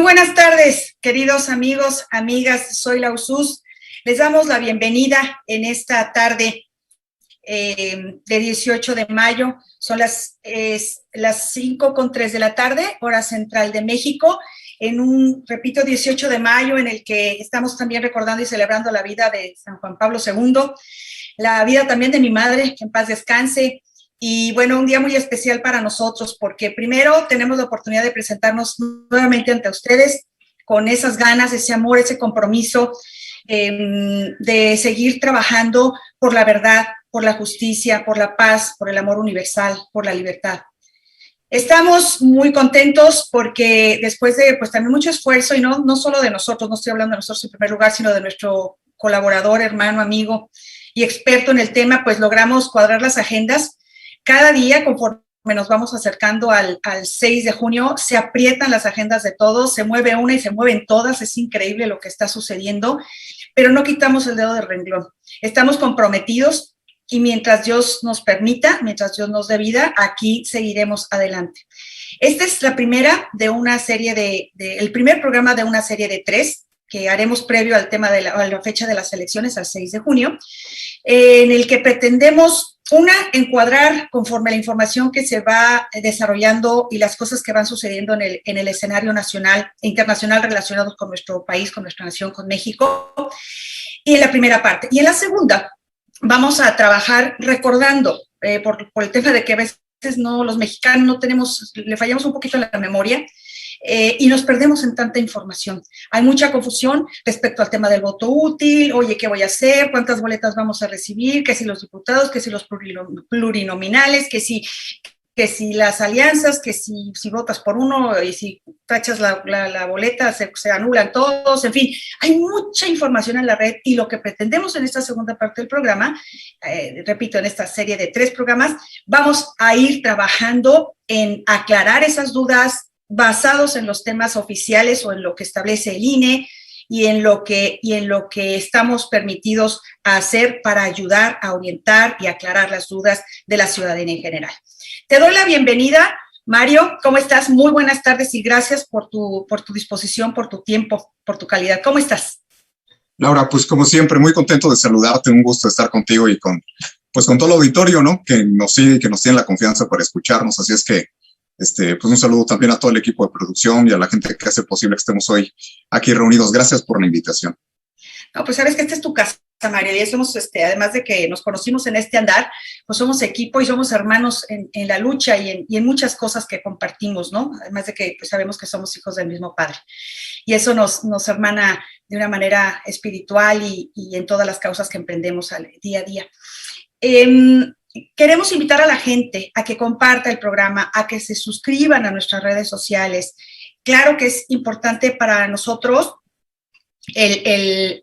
buenas tardes, queridos amigos, amigas, soy la Usus. Les damos la bienvenida en esta tarde de 18 de mayo. Son las 5:03 de la tarde, hora central de México, en un, repito, 18 de mayo, en el que estamos también recordando y celebrando la vida de San Juan Pablo II, la vida también de mi madre, que en paz descanse. Y bueno, un día muy especial para nosotros, porque primero tenemos la oportunidad de presentarnos nuevamente ante ustedes con esas ganas, ese amor, ese compromiso de seguir trabajando por la verdad, por la justicia, por la paz, por el amor universal, por la libertad. Estamos muy contentos porque después de pues también mucho esfuerzo, y no solo de nosotros, no estoy hablando de nosotros en primer lugar, sino de nuestro colaborador, hermano, amigo y experto en el tema, pues logramos cuadrar las agendas. Cada día, conforme nos vamos acercando al 6 de junio, se aprietan las agendas de todos, se mueve una y se mueven todas, es increíble lo que está sucediendo, pero no quitamos el dedo del renglón. Estamos comprometidos y mientras Dios nos permita, mientras Dios nos dé vida, aquí seguiremos adelante. Esta es la primera de una serie el primer programa de una serie de 3 que haremos previo al tema de a la fecha de las elecciones, al 6 de junio, en el que pretendemos encuadrar conforme a la información que se va desarrollando y las cosas que van sucediendo en el escenario nacional e internacional relacionados con nuestro país, con nuestra nación, con México, y en la primera parte. Y en la segunda vamos a trabajar recordando, por el tema de que a veces los mexicanos le fallamos un poquito en la memoria, y nos perdemos en tanta información. Hay mucha confusión respecto al tema del voto útil. Oye, ¿qué voy a hacer? ¿Cuántas boletas vamos a recibir? ¿Qué si los diputados? ¿Qué si los plurinominales? ¿Qué si las alianzas? ¿Qué si votas por uno y si tachas la boleta se anulan todos? En fin, hay mucha información en la red y lo que pretendemos en esta segunda parte del programa, repito, en esta serie de 3 programas, vamos a ir trabajando en aclarar esas dudas basados en los temas oficiales o en lo que establece el INE y en lo que estamos permitidos a hacer para ayudar a orientar y aclarar las dudas de la ciudadanía en general. Te doy la bienvenida, Mario. ¿Cómo estás? Muy buenas tardes y gracias por tu disposición, por tu tiempo, por tu calidad. ¿Cómo estás? Laura, pues como siempre, muy contento de saludarte, un gusto estar contigo y con todo el auditorio, ¿no? Que nos sigue, que nos tiene la confianza para escucharnos, así es que pues un saludo también a todo el equipo de producción y a la gente que hace posible que estemos hoy aquí reunidos. Gracias por la invitación. No, pues sabes que esta es tu casa, Mario, y somos, además de que nos conocimos en este andar, pues somos equipo y somos hermanos en la lucha y en muchas cosas que compartimos, ¿no? Además de que pues sabemos que somos hijos del mismo Padre. Y eso nos hermana de una manera espiritual y en todas las causas que emprendemos día a día. Queremos invitar a la gente a que comparta el programa, a que se suscriban a nuestras redes sociales. Claro que es importante para nosotros el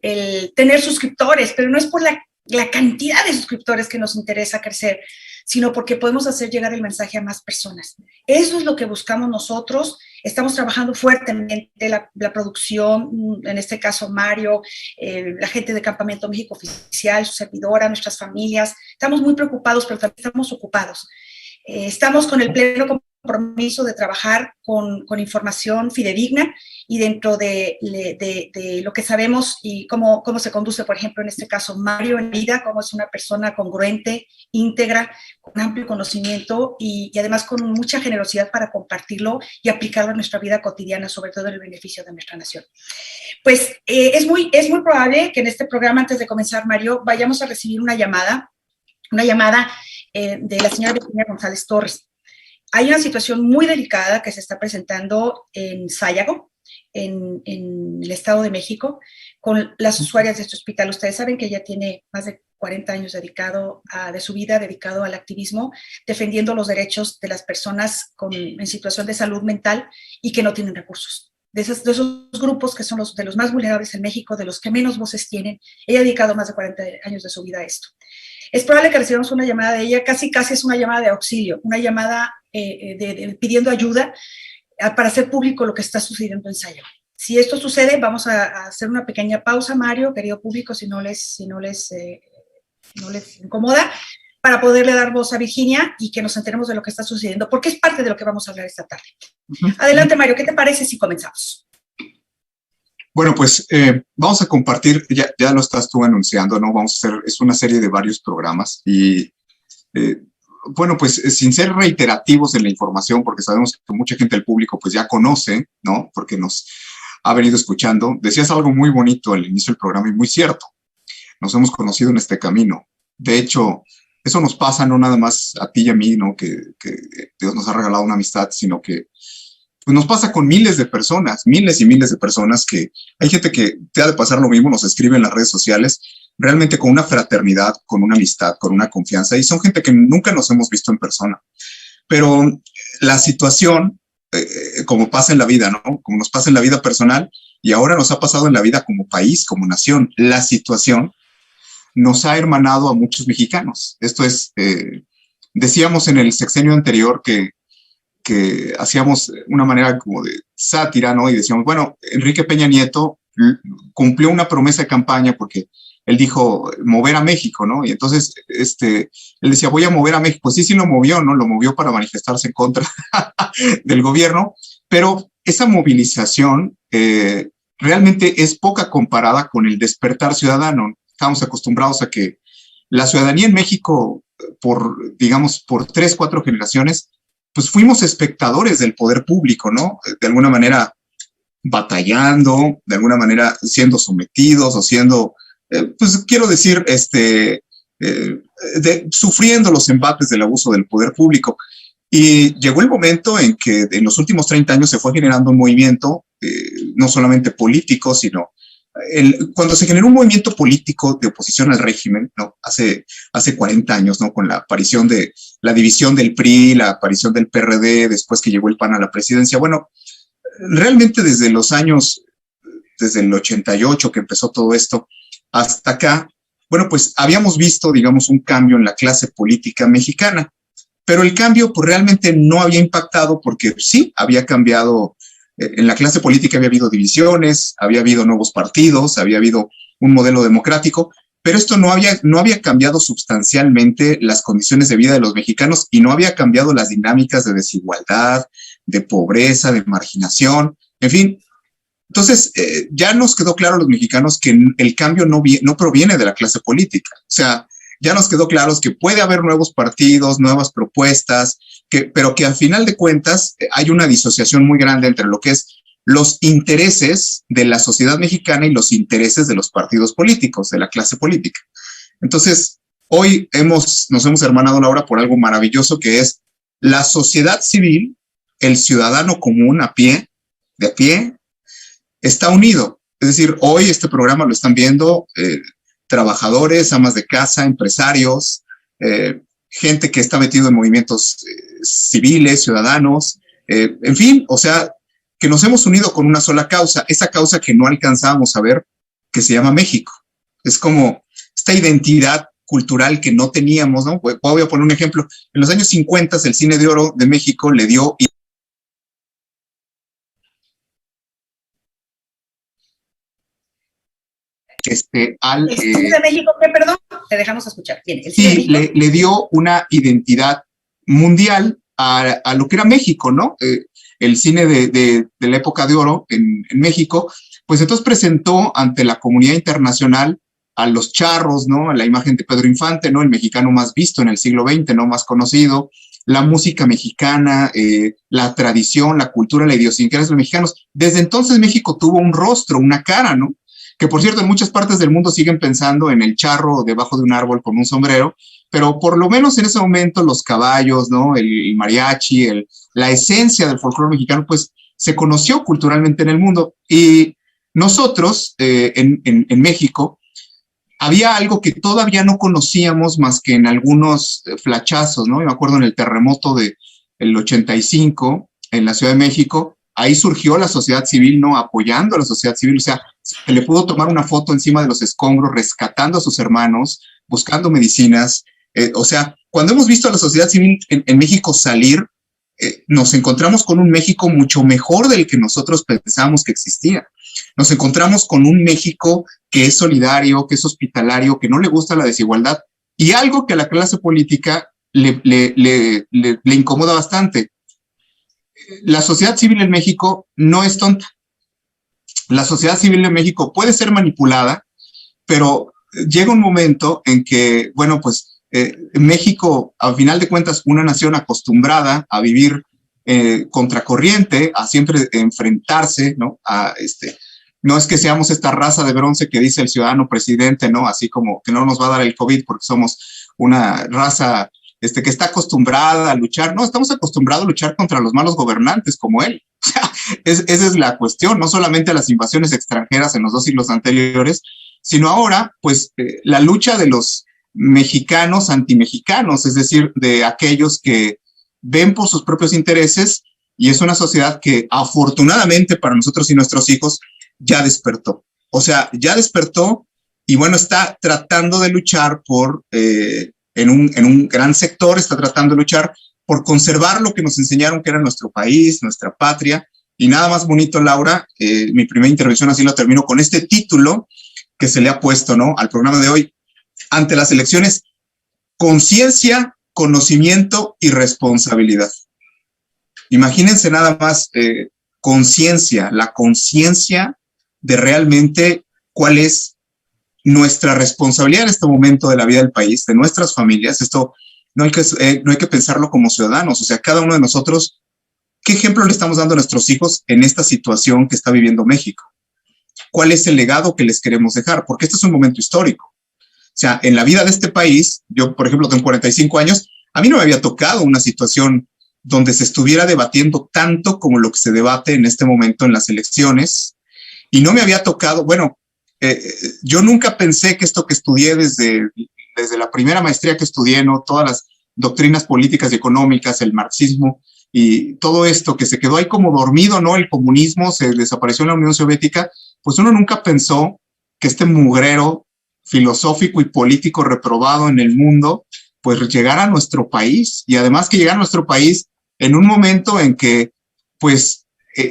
tener suscriptores, pero no es por la cantidad de suscriptores que nos interesa crecer, sino porque podemos hacer llegar el mensaje a más personas. Eso es lo que buscamos nosotros. Estamos trabajando fuertemente la producción, en este caso Mario, la gente de Campamento México Oficial, su servidora, nuestras familias. Estamos muy preocupados, pero también estamos ocupados. Estamos con el pleno compromiso de trabajar con información fidedigna y dentro de lo que sabemos y cómo se conduce, por ejemplo, en este caso Mario en vida, cómo es una persona congruente, íntegra, con amplio conocimiento y además con mucha generosidad para compartirlo y aplicarlo a nuestra vida cotidiana, sobre todo en el beneficio de nuestra nación. Pues es muy probable que en este programa, antes de comenzar, Mario, vayamos a recibir una llamada de la señora Virginia González Torres. Hay una situación muy delicada que se está presentando en Sayago, en el Estado de México, con las usuarias de este hospital. Ustedes saben que ella tiene más de 40 años de su vida dedicado al activismo, defendiendo los derechos de las personas en situación de salud mental y que no tienen recursos. De esos grupos que son de los más vulnerables en México, de los que menos voces tienen. Ella ha dedicado más de 40 años de su vida a esto. Es probable que recibamos una llamada de ella, casi es una llamada de auxilio, una llamada pidiendo ayuda para hacer público lo que está sucediendo en Sayago. Si esto sucede, vamos a hacer una pequeña pausa, Mario, querido público, si no les incomoda, para poderle dar voz a Virginia y que nos enteremos de lo que está sucediendo, porque es parte de lo que vamos a hablar esta tarde. Adelante, Mario, ¿qué te parece si comenzamos? Bueno, pues vamos a compartir, ya lo estás tú anunciando, ¿no? Vamos a hacer, es una serie de varios programas y, bueno, pues sin ser reiterativos en la información, porque sabemos que mucha gente del público pues ya conoce, ¿no? Porque nos ha venido escuchando. Decías algo muy bonito al inicio del programa y muy cierto. Nos hemos conocido en este camino. De hecho, eso nos pasa no nada más a ti y a mí, ¿no? Que Dios nos ha regalado una amistad, sino que pues nos pasa con miles de personas, miles y miles de personas que hay gente que te ha de pasar lo mismo, nos escribe en las redes sociales, realmente con una fraternidad, con una amistad, con una confianza, y son gente que nunca nos hemos visto en persona. Pero la situación, como pasa en la vida, ¿no? Como nos pasa en la vida personal, y ahora nos ha pasado en la vida como país, como nación, la situación nos ha hermanado a muchos mexicanos. Esto es, decíamos en el sexenio anterior que hacíamos una manera como de sátira, ¿no? Y decíamos, bueno, Enrique Peña Nieto cumplió una promesa de campaña porque él dijo mover a México, ¿no? Y entonces, él decía, voy a mover a México. Pues sí lo movió, ¿no? Lo movió para manifestarse en contra del gobierno, pero esa movilización realmente es poca comparada con el despertar ciudadano. Estamos acostumbrados a que la ciudadanía en México, digamos, por 3, 4 generaciones, pues fuimos espectadores del poder público, ¿no? De alguna manera batallando, de alguna manera siendo sometidos o siendo, pues quiero decir, sufriendo los embates del abuso del poder público. Y llegó el momento en que en los últimos 30 años se fue generando un movimiento, no solamente político, sino cuando se generó un movimiento político de oposición al régimen, ¿no? Hace 40 años, ¿no? Con la aparición de la división del PRI, la aparición del PRD, después que llegó el PAN a la presidencia. Bueno, realmente desde el 88 que empezó todo esto hasta acá, bueno, pues habíamos visto, digamos, un cambio en la clase política mexicana, pero el cambio pues realmente no había impactado porque sí, había cambiado. En la clase política había habido divisiones, había habido nuevos partidos, había habido un modelo democrático, pero esto no había cambiado sustancialmente las condiciones de vida de los mexicanos y no había cambiado las dinámicas de desigualdad, de pobreza, de marginación, en fin. Entonces, ya nos quedó claro a los mexicanos que el cambio no proviene de la clase política. O sea, ya nos quedó claro que puede haber nuevos partidos, nuevas propuestas, pero que al final de cuentas hay una disociación muy grande entre lo que es los intereses de la sociedad mexicana y los intereses de los partidos políticos, de la clase política. Entonces, hoy nos hemos hermanado, Laura, por algo maravilloso que es la sociedad civil, el ciudadano común de a pie, está unido. Es decir, hoy este programa lo están viendo trabajadores, amas de casa, empresarios, gente que está metido en movimientos civiles, ciudadanos, en fin, o sea, que nos hemos unido con una sola causa, esa causa que no alcanzábamos a ver, que se llama México. Es como esta identidad cultural que no teníamos, ¿no? Voy a poner un ejemplo. En los años 50, el Cine de Oro de México le dio... ¿El Cine de México qué, perdón? Te dejamos escuchar. Bien, el Cine de México le dio una identidad mundial a lo que era México, ¿no? El cine de la época de oro en México, pues entonces presentó ante la comunidad internacional a los charros, ¿no? A la imagen de Pedro Infante, ¿no? El mexicano más visto en el siglo XX, ¿no? Más conocido, la música mexicana, la tradición, la cultura, la idiosincrasia de los mexicanos. Desde entonces México tuvo un rostro, una cara, ¿no? Que por cierto en muchas partes del mundo siguen pensando en el charro debajo de un árbol con un sombrero, pero por lo menos en ese momento los caballos, ¿no? El mariachi, la esencia del folclore mexicano, pues se conoció culturalmente en el mundo. Y nosotros, en México, había algo que todavía no conocíamos más que en algunos flachazos, ¿no? Yo me acuerdo en el terremoto del 85 en la Ciudad de México, ahí surgió la sociedad civil, ¿no? Apoyando a la sociedad civil, o sea, se le pudo tomar una foto encima de los escombros, rescatando a sus hermanos, buscando medicinas. O sea, cuando hemos visto a la sociedad civil en México salir, nos encontramos con un México mucho mejor del que nosotros pensábamos que existía. Nos encontramos con un México que es solidario, que es hospitalario, que no le gusta la desigualdad, y algo que a la clase política le incomoda bastante. La sociedad civil en México no es tonta. la sociedad civil de México puede ser manipulada, pero llega un momento en que, bueno, pues México, al final de cuentas, una nación acostumbrada a vivir contracorriente, a siempre enfrentarse, ¿no? No es que seamos esta raza de bronce que dice el ciudadano presidente, ¿no? Así como que no nos va a dar el COVID porque somos una raza que está acostumbrada a luchar. No, estamos acostumbrados a luchar contra los malos gobernantes como él. O sea, esa es la cuestión, no solamente las invasiones extranjeras en los 2 siglos anteriores, sino ahora, pues, la lucha de los mexicanos antimexicanos, es decir, de aquellos que ven por sus propios intereses, y es una sociedad que afortunadamente para nosotros y nuestros hijos ya despertó. O sea, ya despertó y bueno, está tratando de luchar por, en un gran sector, está tratando de luchar por conservar lo que nos enseñaron que era nuestro país, nuestra patria. Y nada más bonito, Laura, mi primera intervención así lo termino con este título que se le ha puesto, ¿no?, al programa de hoy, ante las elecciones: conciencia, conocimiento y responsabilidad. Imagínense nada más, conciencia, la conciencia de realmente cuál es nuestra responsabilidad en este momento de la vida del país, de nuestras familias. Esto no hay que pensarlo como ciudadanos, o sea, cada uno de nosotros, ¿qué ejemplo le estamos dando a nuestros hijos en esta situación que está viviendo México? ¿Cuál es el legado que les queremos dejar? Porque este es un momento histórico. O sea, en la vida de este país, yo, por ejemplo, tengo 45 años, a mí no me había tocado una situación donde se estuviera debatiendo tanto como lo que se debate en este momento en las elecciones, y no me había tocado, bueno, yo nunca pensé que esto que estudié desde la primera maestría que estudié, ¿no?, todas las doctrinas políticas y económicas, el marxismo y todo esto que se quedó ahí como dormido, ¿no?, el comunismo se desapareció en la Unión Soviética, pues uno nunca pensó que este mugrero filosófico y político reprobado en el mundo, pues llegara a nuestro país, y además que llegara a nuestro país en un momento en que, pues,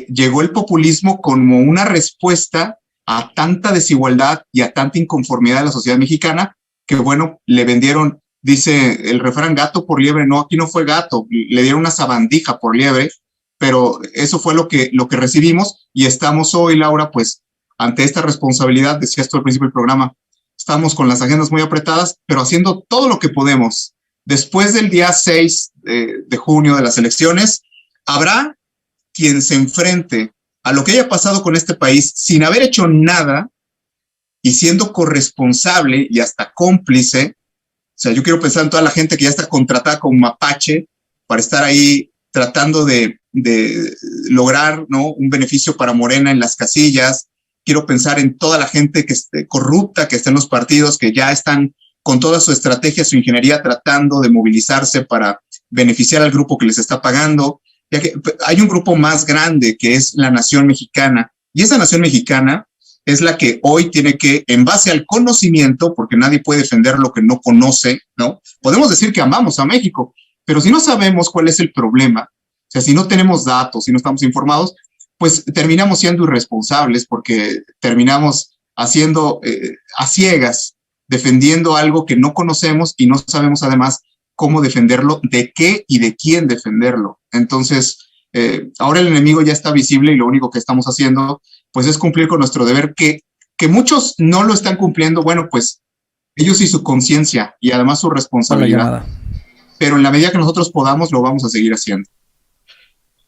llegó el populismo como una respuesta a tanta desigualdad y a tanta inconformidad de la sociedad mexicana, que bueno, le vendieron, dice el refrán, gato por liebre. No, aquí no fue gato, le dieron una sabandija por liebre, pero eso fue lo que recibimos, y estamos hoy, Laura, pues, ante esta responsabilidad. Decías tú al principio del programa, estamos con las agendas muy apretadas, pero haciendo todo lo que podemos. Después del día 6 de junio de las elecciones, habrá quien se enfrente a lo que haya pasado con este país sin haber hecho nada y siendo corresponsable y hasta cómplice. O sea, yo quiero pensar en toda la gente que ya está contratada como mapache para estar ahí tratando de lograr, ¿no?, un beneficio para Morena en las casillas. Quiero pensar en toda la gente que esté corrupta, que está en los partidos, que ya están con toda su estrategia, su ingeniería, tratando de movilizarse para beneficiar al grupo que les está pagando. Ya que hay un grupo más grande que es la nación mexicana, y esa nación mexicana es la que hoy tiene que, en base al conocimiento, porque nadie puede defender lo que no conoce, ¿no? Podemos decir que amamos a México, pero si no sabemos cuál es el problema, o sea, si no tenemos datos, si no estamos informados, pues terminamos siendo irresponsables, porque terminamos haciendo a ciegas, defendiendo algo que no conocemos y no sabemos además cómo defenderlo, de qué y de quién defenderlo. Entonces, ahora el enemigo ya está visible, y lo único que estamos haciendo, pues, es cumplir con nuestro deber, que muchos no lo están cumpliendo. Bueno, pues, ellos y su conciencia, y además su responsabilidad. Pero en la medida que nosotros podamos, lo vamos a seguir haciendo.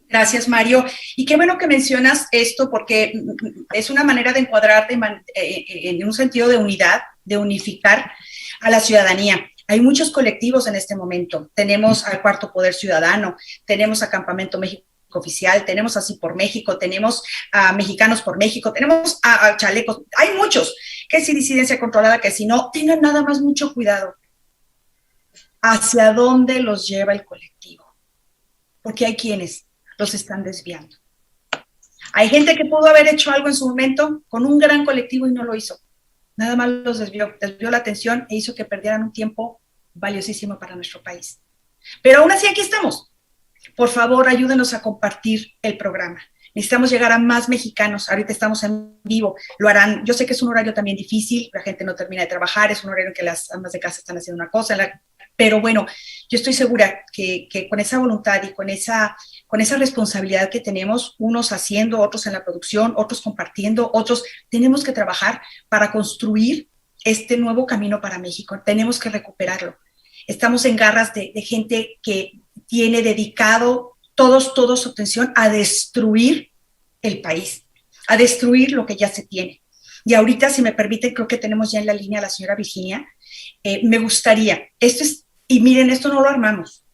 Gracias, Mario. Y qué bueno que mencionas esto, porque es una manera de encuadrar en un sentido de unidad, de unificar a la ciudadanía. Hay muchos colectivos en este momento. Tenemos al Cuarto Poder Ciudadano, tenemos a Campamento México Oficial, tenemos a Sí por México, tenemos a Mexicanos por México, tenemos a Chalecos. Hay muchos. Que si disidencia controlada, que si no, tengan nada más mucho cuidado. ¿Hacia dónde los lleva el colectivo? Porque hay quienes los están desviando. Hay gente que pudo haber hecho algo en su momento con un gran colectivo y no lo hizo. Nada más los desvió la atención e hizo que perdieran un tiempo valiosísimo para nuestro país. Pero aún así aquí estamos. Por favor, ayúdenos a compartir el programa. Necesitamos llegar a más mexicanos. Ahorita estamos en vivo, lo harán. Yo sé que es un horario también difícil, la gente no termina de trabajar, es un horario en que las amas de casa están haciendo una cosa, Pero bueno, yo estoy segura que con esa voluntad y con esa responsabilidad que tenemos, unos haciendo, otros en la producción, otros compartiendo, otros, tenemos que trabajar para construir este nuevo camino para México. Tenemos que recuperarlo. Estamos en garras de gente que tiene dedicado toda su atención a destruir el país, a destruir lo que ya se tiene. Y ahorita, si me permiten, creo que tenemos ya en la línea a la señora Virginia. Me gustaría, y miren, esto no lo armamos.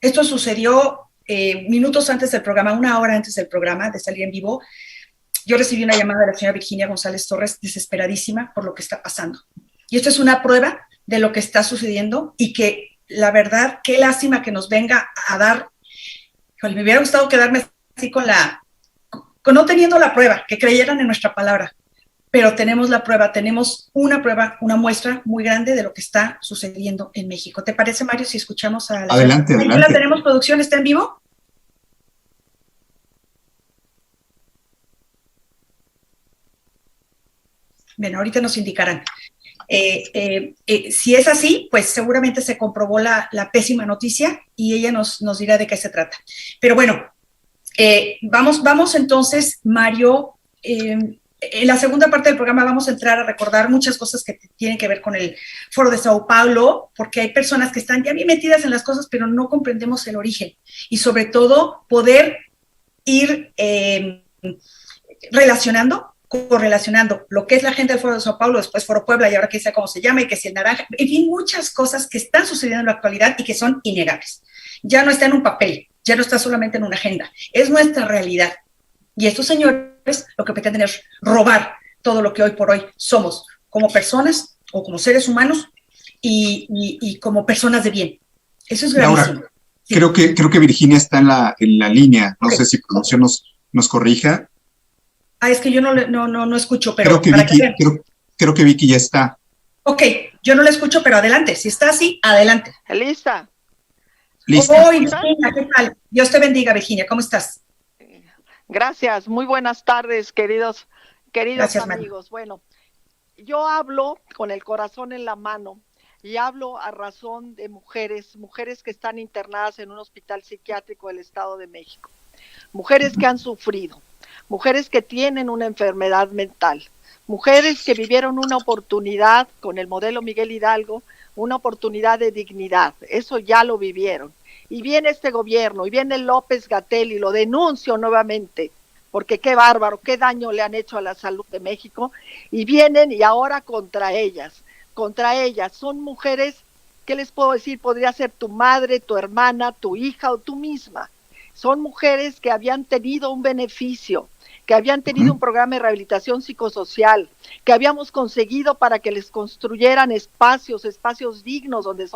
Esto sucedió minutos antes del programa, 1 hora antes del programa, de salir en vivo. Yo recibí una llamada de la señora Virginia González Torres, desesperadísima por lo que está pasando. Y esto es una prueba de lo que está sucediendo y que, la verdad, qué lástima que nos venga a dar. Me hubiera gustado quedarme así con no teniendo la prueba, que creyeran en nuestra palabra. Pero tenemos la prueba, tenemos una prueba, una muestra muy grande de lo que está sucediendo en México. ¿Te parece, Mario, si escuchamos a la Adelante, señora? adelante. ¿La tenemos producción? ¿Está en vivo? Bueno, ahorita nos indicarán. Si es así, pues seguramente se comprobó la pésima noticia y ella nos dirá de qué se trata. Pero bueno, vamos entonces, Mario. En la segunda parte del programa vamos a entrar a recordar muchas cosas que tienen que ver con el Foro de Sao Paulo, porque hay personas que están ya bien metidas en las cosas, pero no comprendemos el origen. Y sobre todo, poder ir correlacionando lo que es la gente del Foro de Sao Paulo, después Foro Puebla, y ahora que sea cómo se llama, y que si el naranja, en fin, muchas cosas que están sucediendo en la actualidad y que son innegables. Ya no está en un papel, ya no está solamente en una agenda, es nuestra realidad. Y estos señores lo que pretenden es robar todo lo que hoy por hoy somos como personas o como seres humanos y como personas de bien. Eso es gravísimo. Laura, sí. Creo que Virginia está en la línea. No sé si producción nos corrija. Es que yo no escucho, pero creo que Vicky ya está. Ok, yo no la escucho, pero adelante. Si está así, adelante. ¿Lista? ¿Lista? Virginia, ¿qué tal? Dios te bendiga, Virginia. ¿Cómo estás? Gracias, muy buenas tardes, queridos Gracias, amigos. Bueno, yo hablo con el corazón en la mano y hablo a razón de mujeres que están internadas en un hospital psiquiátrico del Estado de México, mujeres que han sufrido, mujeres que tienen una enfermedad mental, mujeres que vivieron una oportunidad con el modelo Miguel Hidalgo, una oportunidad de dignidad, eso ya lo vivieron. Y viene este gobierno, y viene López-Gatell, y lo denuncio nuevamente, porque qué bárbaro, qué daño le han hecho a la salud de México, y vienen y ahora contra ellas, son mujeres, ¿qué les puedo decir? Podría ser tu madre, tu hermana, tu hija o tú misma. Son mujeres que habían tenido un beneficio, que habían tenido un programa de rehabilitación psicosocial, que habíamos conseguido para que les construyeran espacios dignos donde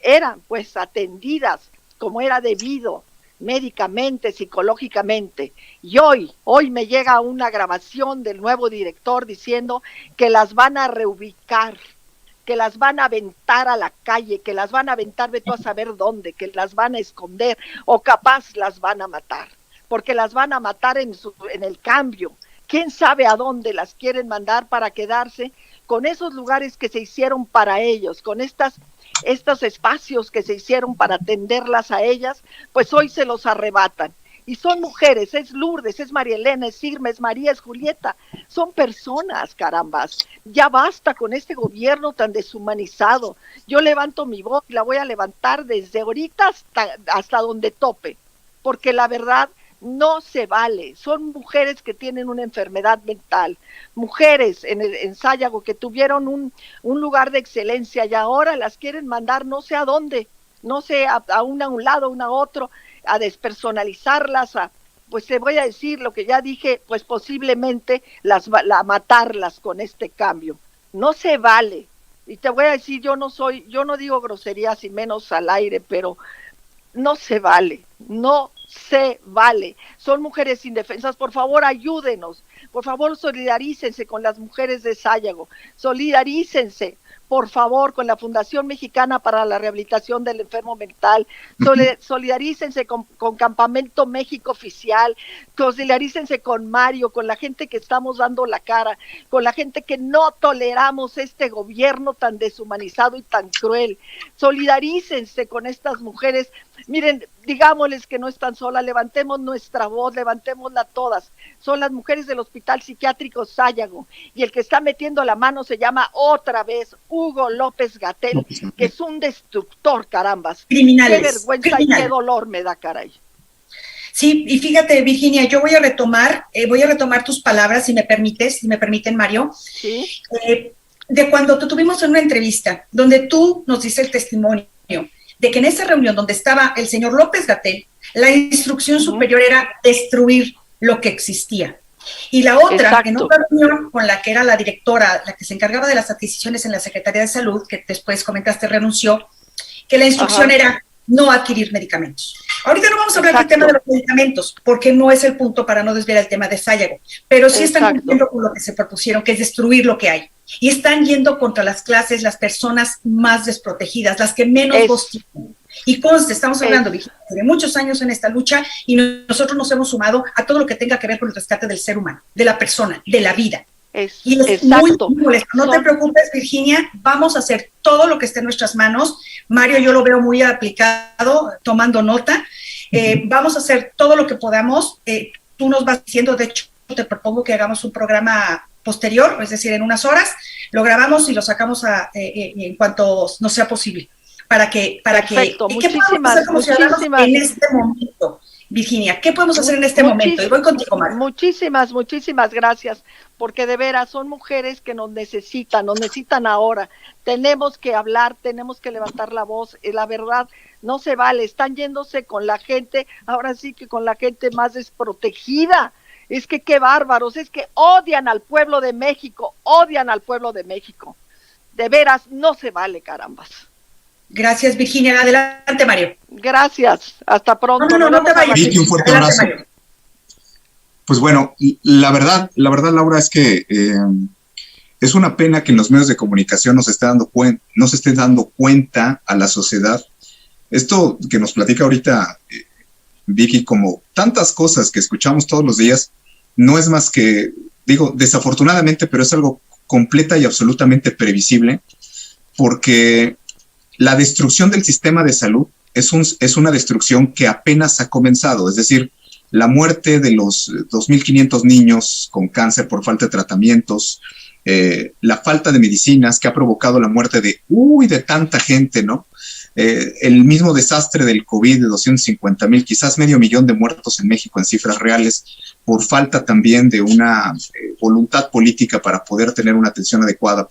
eran pues atendidas como era debido, médicamente, psicológicamente. Y hoy me llega una grabación del nuevo director diciendo que las van a reubicar, que las van a aventar a la calle, que las van a aventar de tú a saber dónde, que las van a esconder o capaz las van a matar. Porque las van a matar en el cambio. ¿Quién sabe a dónde las quieren mandar para quedarse con esos lugares que se hicieron para ellos, con estos espacios que se hicieron para atenderlas a ellas? Pues hoy se los arrebatan. Y son mujeres, es Lourdes, es María Elena, es Irma, es María, es Julieta. Son personas, carambas. Ya basta con este gobierno tan deshumanizado. Yo levanto mi voz y la voy a levantar desde ahorita hasta donde tope. Porque la verdad no se vale. Son mujeres que tienen una enfermedad mental, mujeres en Sayago que tuvieron un lugar de excelencia y ahora las quieren mandar no sé a dónde, no sé, a un lado, a un otro, a despersonalizarlas, pues te voy a decir lo que ya dije, pues posiblemente matarlas con este cambio. No se vale. Y te voy a decir, yo no digo groserías y menos al aire, pero no se vale. No se vale. Son mujeres indefensas. Por favor, ayúdenos. Por favor, solidarícense con las mujeres de Sayago. Solidarícense, por favor, con la Fundación Mexicana para la Rehabilitación del Enfermo Mental. Solidarícense con Campamento México Oficial. Solidarícense con Mario, con la gente que estamos dando la cara, con la gente que no toleramos este gobierno tan deshumanizado y tan cruel. Solidarícense con estas mujeres. Miren, digámosles que no están solas, levantemos nuestra voz, levantémosla todas. Son las mujeres del Hospital Psiquiátrico Sayago, y el que está metiendo la mano se llama otra vez Hugo López-Gatell, que es un destructor, carambas. Criminales. Qué vergüenza y qué dolor me da, caray. Sí, y fíjate, Virginia, yo voy a retomar tus palabras, si me permiten, Mario. Sí. De cuando te tuvimos en una entrevista, donde tú nos dices el testimonio de que en esa reunión donde estaba el señor López-Gatell, la instrucción superior era destruir lo que existía. Y la otra, exacto, en otra reunión con la que era la directora, la que se encargaba de las adquisiciones en la Secretaría de Salud, que después comentaste renunció, que la instrucción era no adquirir medicamentos. Ahorita no vamos a hablar del tema de los medicamentos, porque no es el punto para no desviar el tema de Sayago, pero sí están cumpliendo con lo que se propusieron, que es destruir lo que hay. Y están yendo contra las clases, las personas más desprotegidas, las que menos voz tienen. Y conste, estamos hablando de muchos años en esta lucha, y nosotros nos hemos sumado a todo lo que tenga que ver con el rescate del ser humano, de la persona, de la vida. Y es muy molesto. No te preocupes, Virginia, vamos a hacer todo lo que esté en nuestras manos. Mario, yo lo veo muy aplicado, tomando nota. Vamos a hacer todo lo que podamos. Tú nos vas diciendo, de hecho, te propongo que hagamos un programa posterior, es decir, en unas horas, lo grabamos y lo sacamos en cuanto nos sea posible. Perfecto. ¿Qué podemos hacer como ciudadanos en este momento, Virginia? ¿Qué podemos hacer en este momento? Y voy contigo, Mario. Muchísimas gracias, porque de veras son mujeres que nos necesitan ahora. Tenemos que hablar, tenemos que levantar la voz. La verdad, no se vale, están yéndose con la gente, ahora sí que con la gente más desprotegida. Es que qué bárbaros, es que odian al pueblo de México. De veras, no se vale, carambas. Gracias, Virginia. Adelante, Mario. Gracias. Hasta pronto. No te vayas. Vicky, un fuerte abrazo. Pues bueno, la verdad, Laura, es que es una pena que en los medios de comunicación no se esté dando cuenta a la sociedad. Esto que nos platica ahorita Vicky, como tantas cosas que escuchamos todos los días, no es más que, digo, desafortunadamente, pero es algo completa y absolutamente previsible, porque la destrucción del sistema de salud es una destrucción que apenas ha comenzado. Es decir, la muerte de los 2.500 niños con cáncer por falta de tratamientos, la falta de medicinas que ha provocado la muerte de tanta gente, ¿no? El mismo desastre del COVID de 250,000, quizás 500,000 de muertos en México en cifras reales, por falta también de una voluntad política para poder tener una atención adecuada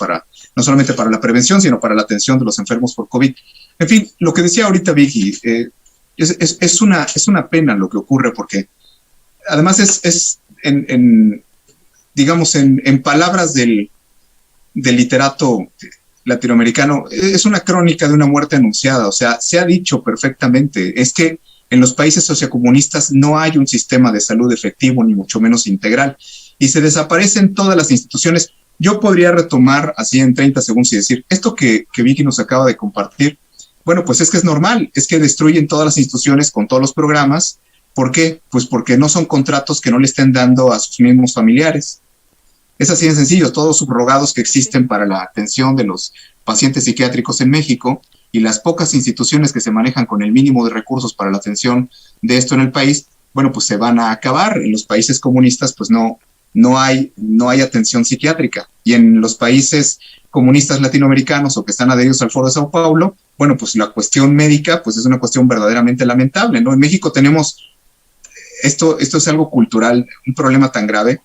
no solamente para la prevención, sino para la atención de los enfermos por COVID. En fin, lo que decía ahorita Vicky, es una pena lo que ocurre, porque además digamos, en palabras del literato latinoamericano, es una crónica de una muerte anunciada. O sea, se ha dicho perfectamente, es que en los países sociocomunistas no hay un sistema de salud efectivo, ni mucho menos integral, y se desaparecen todas las instituciones. Yo podría retomar así en 30 segundos y decir, esto que Vicky nos acaba de compartir, bueno, pues es que es normal, es que destruyen todas las instituciones con todos los programas. ¿Por qué? Pues porque no son contratos que no le estén dando a sus mismos familiares. Es así de sencillo. Todos los subrogados que existen para la atención de los pacientes psiquiátricos en México y las pocas instituciones que se manejan con el mínimo de recursos para la atención de esto en el país, bueno, pues se van a acabar. En los países comunistas, pues no hay atención psiquiátrica. Y en los países comunistas latinoamericanos o que están adheridos al Foro de Sao Paulo, bueno, pues la cuestión médica, pues es una cuestión verdaderamente lamentable, ¿no? En México tenemos, esto es algo cultural, un problema tan grave.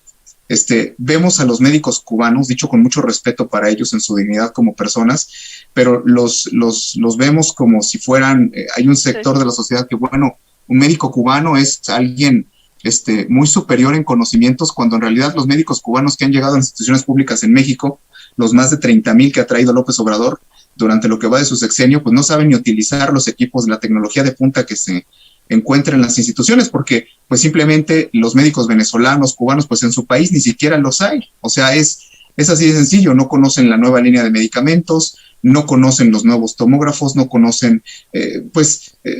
Vemos a los médicos cubanos, dicho con mucho respeto para ellos en su dignidad como personas, pero los vemos como si fueran, hay un sector de la sociedad que, bueno, un médico cubano es alguien muy superior en conocimientos, cuando en realidad los médicos cubanos que han llegado a las instituciones públicas en México, los más de 30,000 que ha traído López Obrador durante lo que va de su sexenio, pues no saben ni utilizar los equipos de la tecnología de punta que se encuentra en las instituciones, porque pues simplemente los médicos venezolanos, cubanos, pues en su país ni siquiera los hay. O sea, es así de sencillo, no conocen la nueva línea de medicamentos, no conocen los nuevos tomógrafos, no conocen,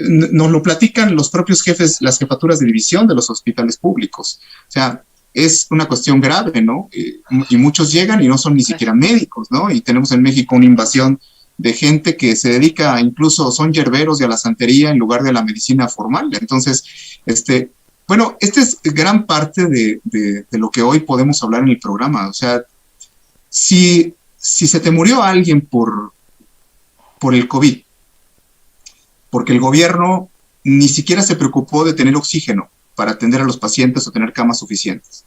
nos lo platican los propios jefes, las jefaturas de división de los hospitales públicos. O sea, es una cuestión grave, ¿no? Y muchos llegan y no son ni siquiera médicos, ¿no? Y tenemos en México una invasión de gente que se dedica, incluso son yerberos y a la santería en lugar de la medicina formal. Entonces, bueno, esta es gran parte de lo que hoy podemos hablar en el programa. O sea, si se te murió alguien por el COVID, porque el gobierno ni siquiera se preocupó de tener oxígeno para atender a los pacientes o tener camas suficientes.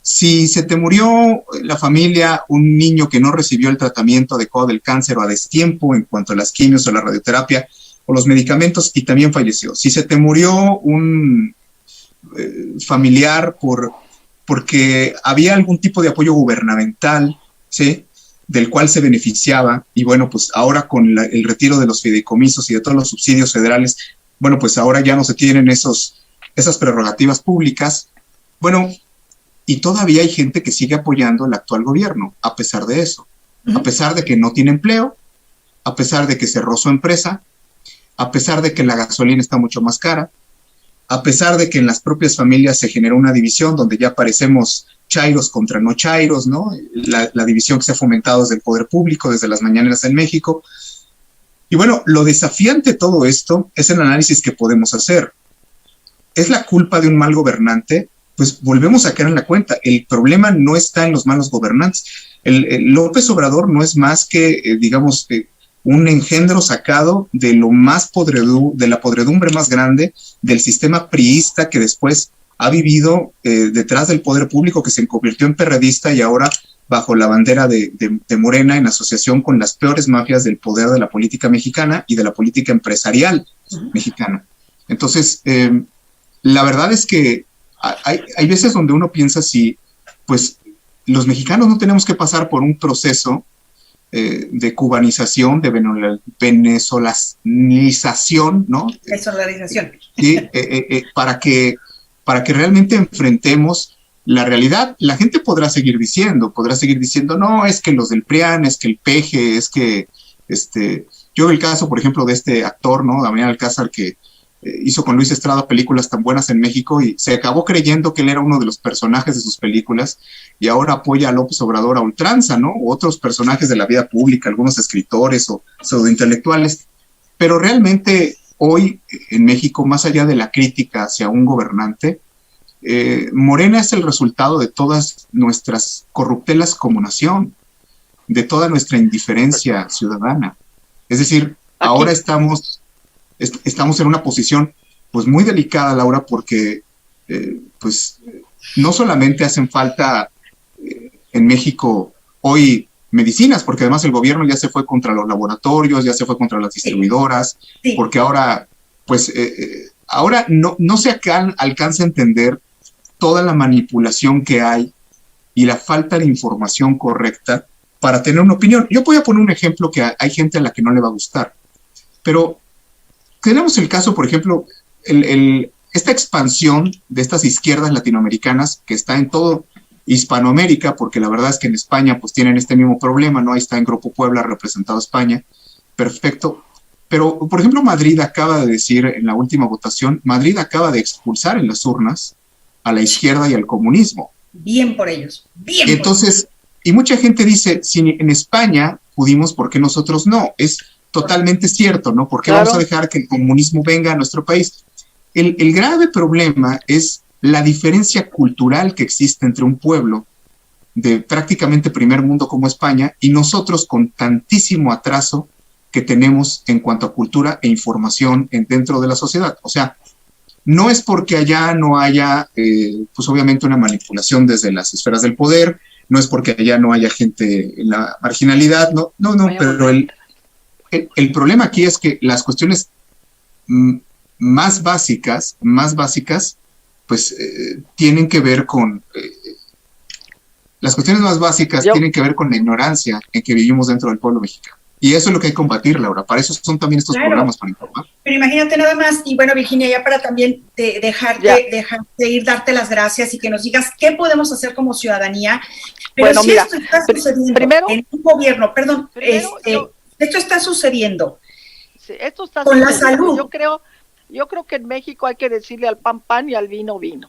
Si se te murió la familia, un niño que no recibió el tratamiento adecuado del cáncer o a destiempo en cuanto a las quimios o la radioterapia o los medicamentos y también falleció. Si se te murió un familiar porque había algún tipo de apoyo gubernamental, ¿sí?, del cual se beneficiaba, y bueno, pues ahora con el retiro de los fideicomisos y de todos los subsidios federales, bueno, pues ahora ya no se tienen esas prerrogativas públicas. Bueno, y todavía hay gente que sigue apoyando al actual gobierno, a pesar de eso, a pesar de que no tiene empleo, a pesar de que cerró su empresa, a pesar de que la gasolina está mucho más cara, a pesar de que en las propias familias se generó una división donde ya parecemos chairos contra no chairos, ¿no? La división que se ha fomentado desde el poder público, desde las mañaneras en México. Y bueno, lo desafiante de todo esto es el análisis que podemos hacer. ¿Es la culpa de un mal gobernante? Pues volvemos a caer en la cuenta. El problema no está en los malos gobernantes. El López Obrador no es más que, un engendro sacado de lo más de la podredumbre más grande del sistema priista que después ha vivido detrás del poder público, que se convirtió en perredista y ahora bajo la bandera de Morena, en asociación con las peores mafias del poder de la política mexicana y de la política empresarial mexicana. Entonces, la verdad es que hay veces donde uno piensa si, pues, los mexicanos no tenemos que pasar por un proceso de cubanización, de venezolanización, ¿no? Venezolanización. Sí, para que realmente enfrentemos la realidad. La gente podrá seguir diciendo, no, es que los del PRIAN, es que el PG, es que, yo veo el caso, por ejemplo, de este actor, ¿no? Damián Alcázar, que hizo con Luis Estrada películas tan buenas en México y se acabó creyendo que él era uno de los personajes de sus películas y ahora apoya a López Obrador a ultranza, ¿no? O otros personajes de la vida pública, algunos escritores o pseudointelectuales. Pero realmente hoy en México, más allá de la crítica hacia un gobernante, Morena es el resultado de todas nuestras corruptelas como nación, de toda nuestra indiferencia ciudadana. Es decir, ahora estamos en una posición pues muy delicada, Laura, porque pues no solamente hacen falta en México hoy medicinas, porque además el gobierno ya se fue contra los laboratorios, ya se fue contra las distribuidoras, sí. Porque ahora pues ahora no se alcanza a entender toda la manipulación que hay y la falta de información correcta para tener una opinión. Yo voy a poner un ejemplo que hay gente a la que no le va a gustar, pero tenemos el caso, por ejemplo, esta expansión de estas izquierdas latinoamericanas que está en todo Hispanoamérica, porque la verdad es que en España pues tienen este mismo problema, ¿no? Ahí está en Grupo Puebla representado España, perfecto. Pero, por ejemplo, Madrid acaba de decir en la última votación, Madrid acaba de expulsar en las urnas a la izquierda y al comunismo. Bien por ellos, bien. Entonces, y mucha gente dice, si en España pudimos, ¿por qué nosotros no? Es totalmente cierto, ¿no? ¿Por qué vamos a dejar que el comunismo venga a nuestro país? El grave problema es la diferencia cultural que existe entre un pueblo de prácticamente primer mundo como España y nosotros con tantísimo atraso que tenemos en cuanto a cultura e información dentro de la sociedad. O sea, no es porque allá no haya, pues obviamente una manipulación desde las esferas del poder, no es porque allá no haya gente en la marginalidad, no, pero el problema aquí es que las cuestiones más básicas, pues tienen que ver con, las cuestiones más básicas tienen que ver con la ignorancia en que vivimos dentro del pueblo mexicano. Y eso es lo que hay que combatir, Laura. Para eso son también estos programas, para informar. Pero imagínate nada más, y bueno, Virginia, ya para también dejarte ir, darte las gracias y que nos digas qué podemos hacer como ciudadanía. Pero bueno, si mira, esto está sucediendo primero, en un gobierno, perdón, esto está sucediendo. Sí, esto está con sucediendo. La salud. Yo creo que en México hay que decirle al pan pan y al vino vino.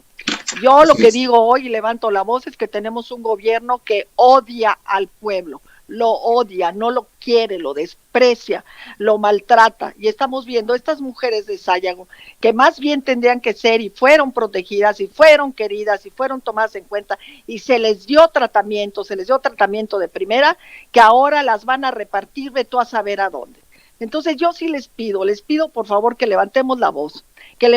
Yo lo que digo hoy y levanto la voz es que tenemos un gobierno que odia al pueblo. Lo odia, no lo quiere, lo desprecia, lo maltrata. Y estamos viendo estas mujeres de Sayago, que más bien tendrían que ser y fueron protegidas y fueron queridas y fueron tomadas en cuenta y se les dio tratamiento de primera, que ahora las van a repartir de tú a saber a dónde. Entonces yo sí les pido por favor que levantemos la voz, que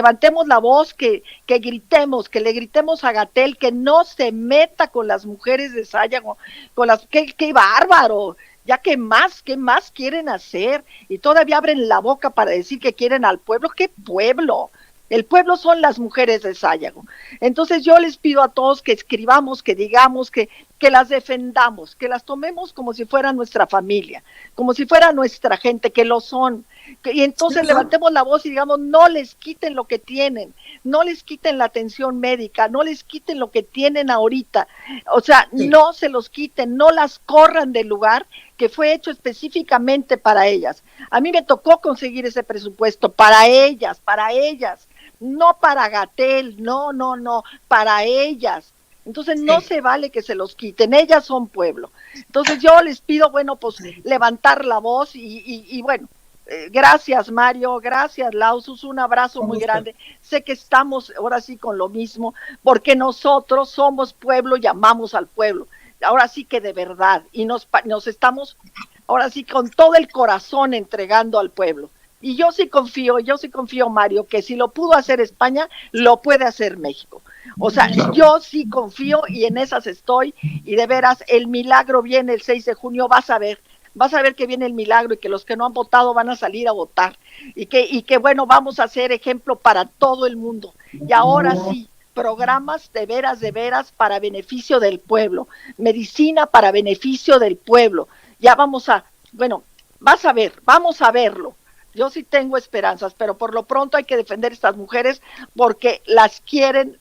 gritemos, que le gritemos a Gatell que no se meta con las mujeres de Sayago, qué bárbaro, ya qué más quieren hacer, y todavía abren la boca para decir que quieren al pueblo. ¿Qué pueblo? El pueblo son las mujeres de Sayago. Entonces yo les pido a todos que escribamos, que digamos, que las defendamos, que las tomemos como si fuera nuestra familia, como si fuera nuestra gente, que lo son. Y entonces levantemos la voz y digamos, no les quiten lo que tienen, no les quiten la atención médica, no les quiten lo que tienen ahorita. O sea, no se los quiten, no las corran del lugar que fue hecho específicamente para ellas. A mí me tocó conseguir ese presupuesto para ellas, no para Gatell, no, para ellas. Entonces no se vale que se los quiten, ellas son pueblo. Entonces yo les pido, bueno, pues levantar la voz y bueno, gracias Mario, gracias Lausus, un abrazo muy grande. Sé que estamos ahora sí con lo mismo, porque nosotros somos pueblo y amamos al pueblo. Ahora sí que de verdad, y nos estamos ahora sí con todo el corazón entregando al pueblo. Y yo sí confío, Mario, que si lo pudo hacer España, lo puede hacer México. O sea, yo sí confío y en esas estoy, y de veras, el milagro viene el 6 de junio, vas a ver que viene el milagro y que los que no han votado van a salir a votar. Y que bueno, vamos a ser ejemplo para todo el mundo. Y ahora sí, programas de veras para beneficio del pueblo, medicina para beneficio del pueblo. Ya vamos a verlo. Yo sí tengo esperanzas, pero por lo pronto hay que defender a estas mujeres porque las quieren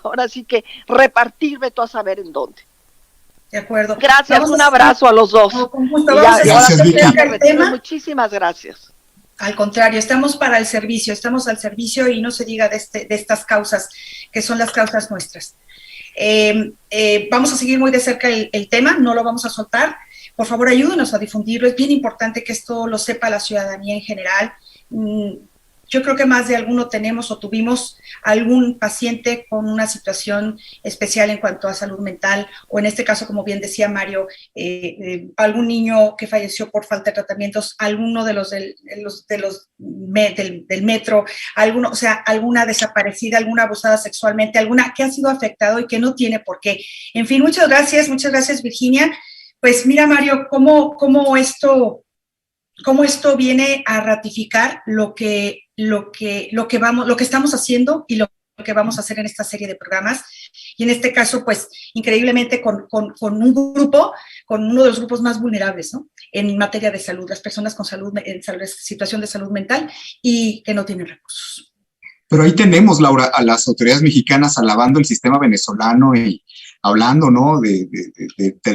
ahora sí que repartir, vete a saber en dónde. De acuerdo. Gracias, un abrazo a los dos. Con gusto. Gracias, muchísimas gracias. Al contrario, estamos al servicio y no se diga de estas causas, que son las causas nuestras. Vamos a seguir muy de cerca el tema, no lo vamos a soltar. Por favor, ayúdenos a difundirlo. Es bien importante que esto lo sepa la ciudadanía en general. Yo creo que más de alguno tenemos o tuvimos algún paciente con una situación especial en cuanto a salud mental, o en este caso, como bien decía Mario, algún niño que falleció por falta de tratamientos, alguno de los del metro, alguna desaparecida, alguna abusada sexualmente, alguna que ha sido afectado y que no tiene por qué. En fin, muchas gracias, Virginia. Pues mira, Mario, cómo esto viene a ratificar lo que estamos haciendo y lo que vamos a hacer en esta serie de programas. Y en este caso, pues, increíblemente con un grupo, con uno de los grupos más vulnerables, ¿no? En materia de salud, las personas con situación de salud mental y que no tienen recursos. Pero ahí tenemos, Laura, a las autoridades mexicanas alabando el sistema venezolano y hablando, ¿no? De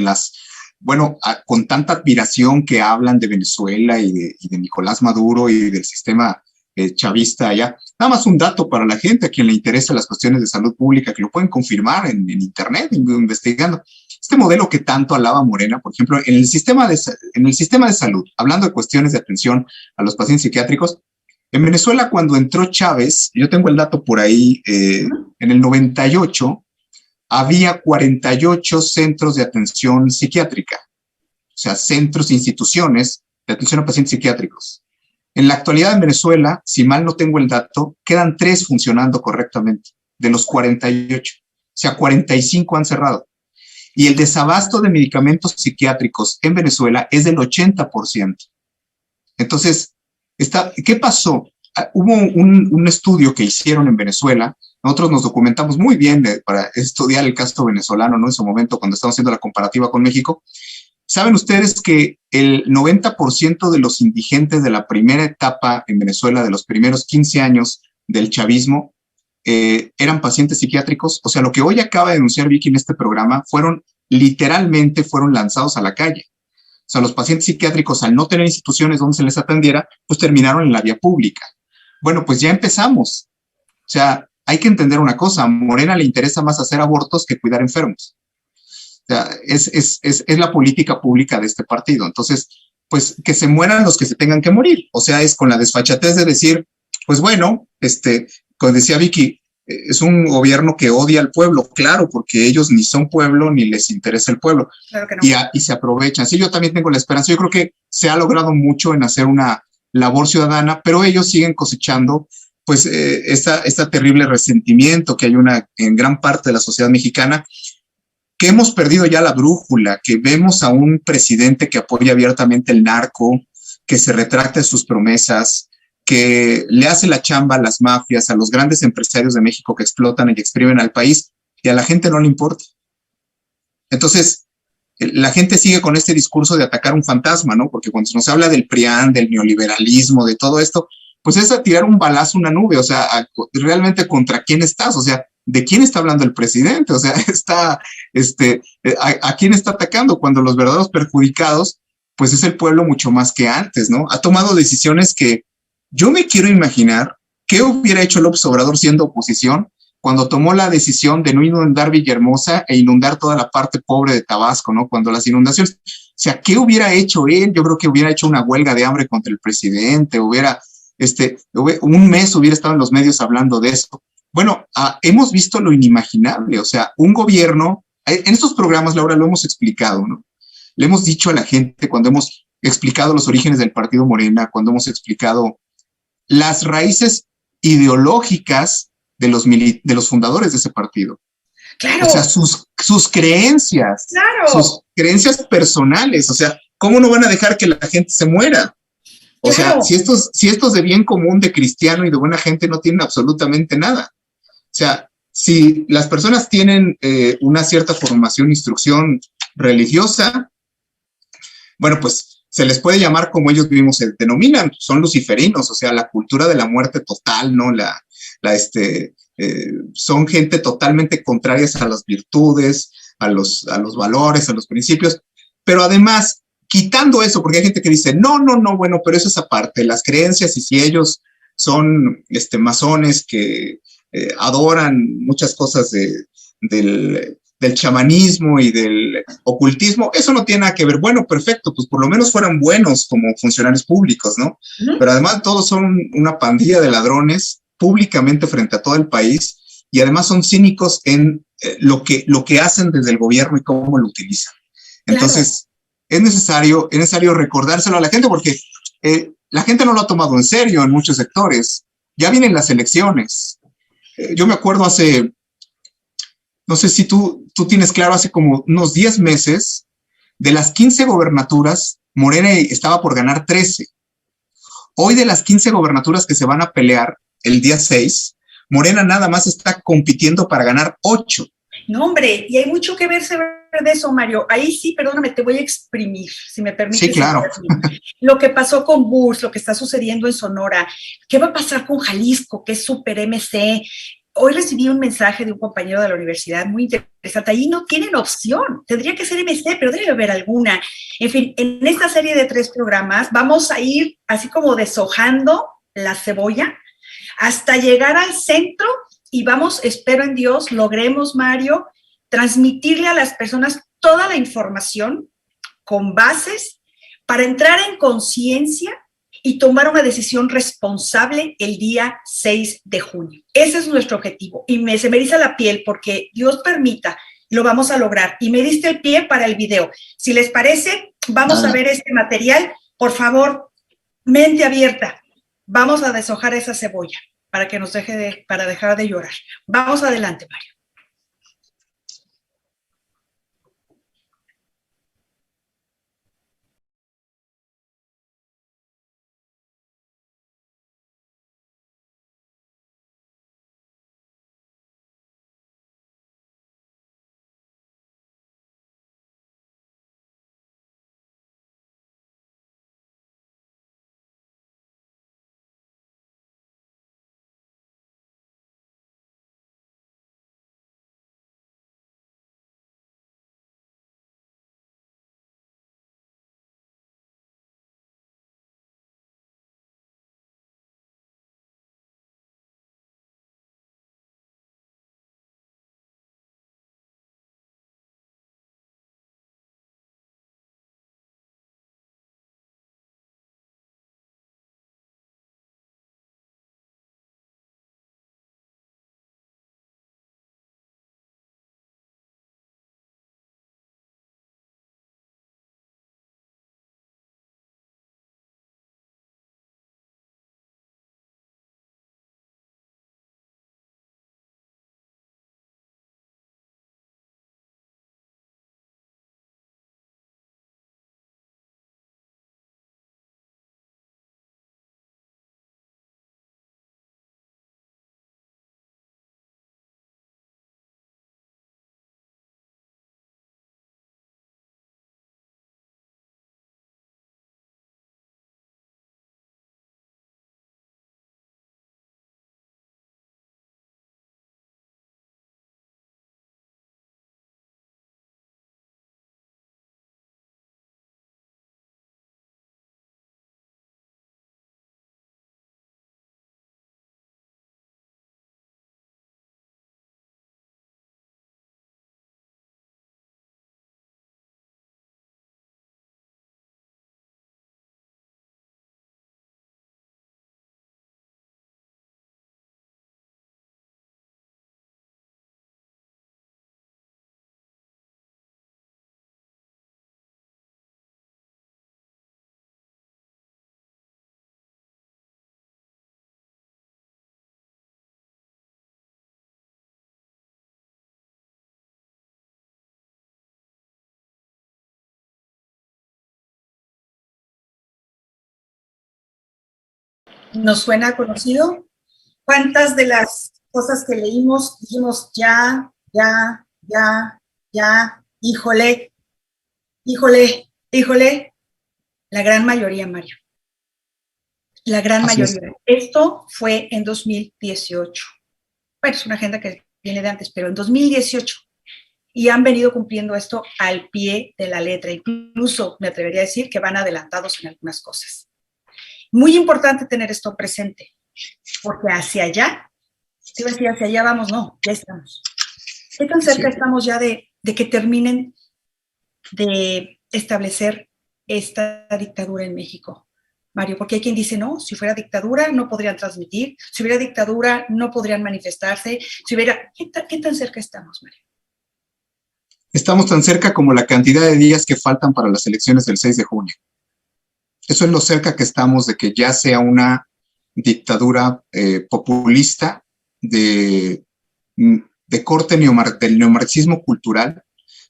las... Bueno, con tanta admiración que hablan de Venezuela y de Nicolás Maduro y del sistema chavista allá. Nada más un dato para la gente a quien le interesan las cuestiones de salud pública, que lo pueden confirmar en internet, investigando. Este modelo que tanto alaba Morena, por ejemplo, en el sistema de salud, hablando de cuestiones de atención a los pacientes psiquiátricos, en Venezuela cuando entró Chávez, yo tengo el dato por ahí, en el 98, había 48 centros de atención psiquiátrica, o sea, centros e instituciones de atención a pacientes psiquiátricos. En la actualidad en Venezuela, si mal no tengo el dato, quedan 3 funcionando correctamente, de los 48. O sea, 45 han cerrado. Y el desabasto de medicamentos psiquiátricos en Venezuela es del 80%. Entonces, ¿qué pasó? Hubo un estudio que hicieron en Venezuela. Nosotros nos documentamos muy bien para estudiar el caso venezolano, ¿no? En su momento, cuando estamos haciendo la comparativa con México. Saben ustedes que el 90% de los indigentes de la primera etapa en Venezuela, de los primeros 15 años del chavismo, eran pacientes psiquiátricos. O sea, lo que hoy acaba de denunciar Vicky en este programa literalmente fueron lanzados a la calle. O sea, los pacientes psiquiátricos, al no tener instituciones donde se les atendiera, pues terminaron en la vía pública. Bueno, pues ya empezamos. O sea, hay que entender una cosa, a Morena le interesa más hacer abortos que cuidar enfermos. O sea, es la política pública de este partido. Entonces, pues que se mueran los que se tengan que morir. O sea, es con la desfachatez de decir, pues bueno, como decía Vicky, es un gobierno que odia al pueblo, claro, porque ellos ni son pueblo ni les interesa el pueblo. Claro que no. Y se aprovechan. Sí, yo también tengo la esperanza. Yo creo que se ha logrado mucho en hacer una labor ciudadana, pero ellos siguen cosechando pues esta terrible resentimiento que hay en gran parte de la sociedad mexicana, que hemos perdido ya la brújula, que vemos a un presidente que apoya abiertamente el narco, que se retracta de sus promesas, que le hace la chamba a las mafias, a los grandes empresarios de México que explotan y exprimen al país, y a la gente no le importa. Entonces, la gente sigue con este discurso de atacar un fantasma, ¿no? Porque cuando nos habla del PRIAN, del neoliberalismo, de todo esto, pues es a tirar un balazo a una nube. O sea, realmente contra quién estás. O sea, ¿de quién está hablando el presidente? O sea, ¿a quién está atacando? Cuando los verdaderos perjudicados, pues es el pueblo mucho más que antes, ¿no? Ha tomado decisiones que yo me quiero imaginar qué hubiera hecho López Obrador siendo oposición cuando tomó la decisión de no inundar Villahermosa e inundar toda la parte pobre de Tabasco, ¿no? Cuando las inundaciones, o sea, ¿qué hubiera hecho él? Yo creo que hubiera hecho una huelga de hambre contra el presidente, un mes hubiera estado en los medios hablando de eso. Bueno, hemos visto lo inimaginable, o sea, un gobierno, en estos programas, Laura, lo hemos explicado, ¿no? Le hemos dicho a la gente cuando hemos explicado los orígenes del partido Morena, cuando hemos explicado las raíces ideológicas de los fundadores de ese partido. Claro. O sea, sus creencias, claro. sus creencias personales. O sea, ¿cómo no van a dejar que la gente se muera? O claro. sea, si estos de bien común, de cristiano y de buena gente no tienen absolutamente nada. O sea, si las personas tienen una cierta formación, instrucción religiosa, bueno, pues se les puede llamar como ellos mismos se denominan, son luciferinos, o sea, la cultura de la muerte total, ¿no? Son gente totalmente contrarias a las virtudes, a los valores, a los principios, pero además, quitando eso, porque hay gente que dice, no, bueno, pero eso es aparte, las creencias, y si ellos son masones que adoran muchas cosas del chamanismo y del ocultismo, eso no tiene nada que ver. Bueno, perfecto, pues por lo menos fueran buenos como funcionarios públicos, ¿no? Pero además todos son una pandilla de ladrones públicamente frente a todo el país, y además son cínicos en lo que hacen desde el gobierno y cómo lo utilizan. Entonces, es necesario recordárselo a la gente, porque la gente no lo ha tomado en serio en muchos sectores. Ya vienen las elecciones. Yo me acuerdo no sé si tú tienes claro, hace como unos 10 meses, de las 15 gobernaturas, Morena estaba por ganar 13. Hoy, de las 15 gobernaturas que se van a pelear el día 6, Morena nada más está compitiendo para ganar 8. No, hombre, y hay mucho que ver de eso, Mario. Ahí sí, perdóname, te voy a exprimir, si me permites. Sí, claro. Lo que pasó con Burs, lo que está sucediendo en Sonora, ¿qué va a pasar con Jalisco, que es super MC? Hoy recibí un mensaje de un compañero de la universidad muy interesante. Ahí no tienen opción. Tendría que ser MC, pero debe haber alguna. En fin, en esta serie de 3 programas vamos a ir así como deshojando la cebolla hasta llegar al centro y vamos, espero en Dios, logremos, Mario, transmitirle a las personas toda la información con bases para entrar en conciencia y tomar una decisión responsable el día 6 de junio. Ese es nuestro objetivo. Y se me eriza la piel porque Dios permita, lo vamos a lograr. Y me diste el pie para el video. Si les parece, vamos a ver este material. Por favor, mente abierta. Vamos a deshojar esa cebolla para que nos para dejar de llorar. Vamos adelante, Mario. ¿Nos suena conocido? ¿Cuántas de las cosas que leímos dijimos ya, híjole, híjole, híjole? La gran mayoría, Mario. La gran mayoría. Esto fue en 2018. Bueno, es una agenda que viene de antes, pero en 2018. Y han venido cumpliendo esto al pie de la letra. Incluso me atrevería a decir que van adelantados en algunas cosas. Muy importante tener esto presente, porque hacia allá, te iba a decir hacia allá vamos, no, ya estamos. ¿Qué tan cerca estamos ya de que terminen de establecer esta dictadura en México, Mario? Porque hay quien dice, no, si fuera dictadura no podrían transmitir, si hubiera dictadura no podrían manifestarse, si hubiera... ¿Qué tan cerca estamos, Mario? Estamos tan cerca como la cantidad de días que faltan para las elecciones del 6 de junio. Eso es lo cerca que estamos de que ya sea una dictadura populista de corte del neomarxismo cultural,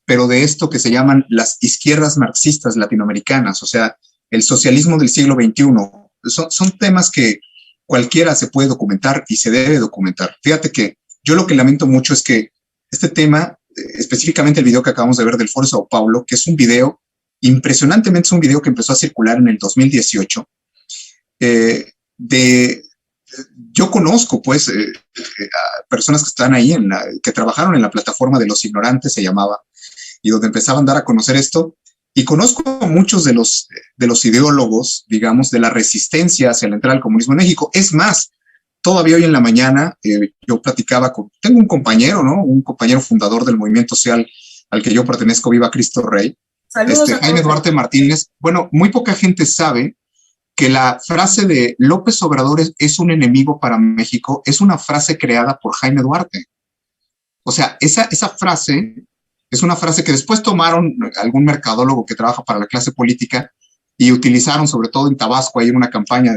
pero de esto que se llaman las izquierdas marxistas latinoamericanas, o sea, el socialismo del siglo XXI. Son temas que cualquiera se puede documentar y se debe documentar. Fíjate que yo lo que lamento mucho es que este tema, específicamente el video que acabamos de ver del Foro de Sao Paulo, que es un video, impresionantemente es un video que empezó a circular en el 2018, yo conozco pues a personas que están ahí, que trabajaron en la plataforma de los ignorantes, se llamaba, y donde empezaban a dar a conocer esto, y conozco a muchos de los ideólogos, digamos, de la resistencia hacia la entrada al comunismo en México. Es más, todavía hoy en la mañana yo platicaba tengo un compañero, ¿no? Un compañero fundador del movimiento social al que yo pertenezco, Viva Cristo Rey, Jaime Duarte Martínez. Bueno, muy poca gente sabe que la frase de López Obrador es un enemigo para México es una frase creada por Jaime Duarte. O sea, esa frase es una frase que después tomaron algún mercadólogo que trabaja para la clase política y utilizaron, sobre todo en Tabasco, ahí en una campaña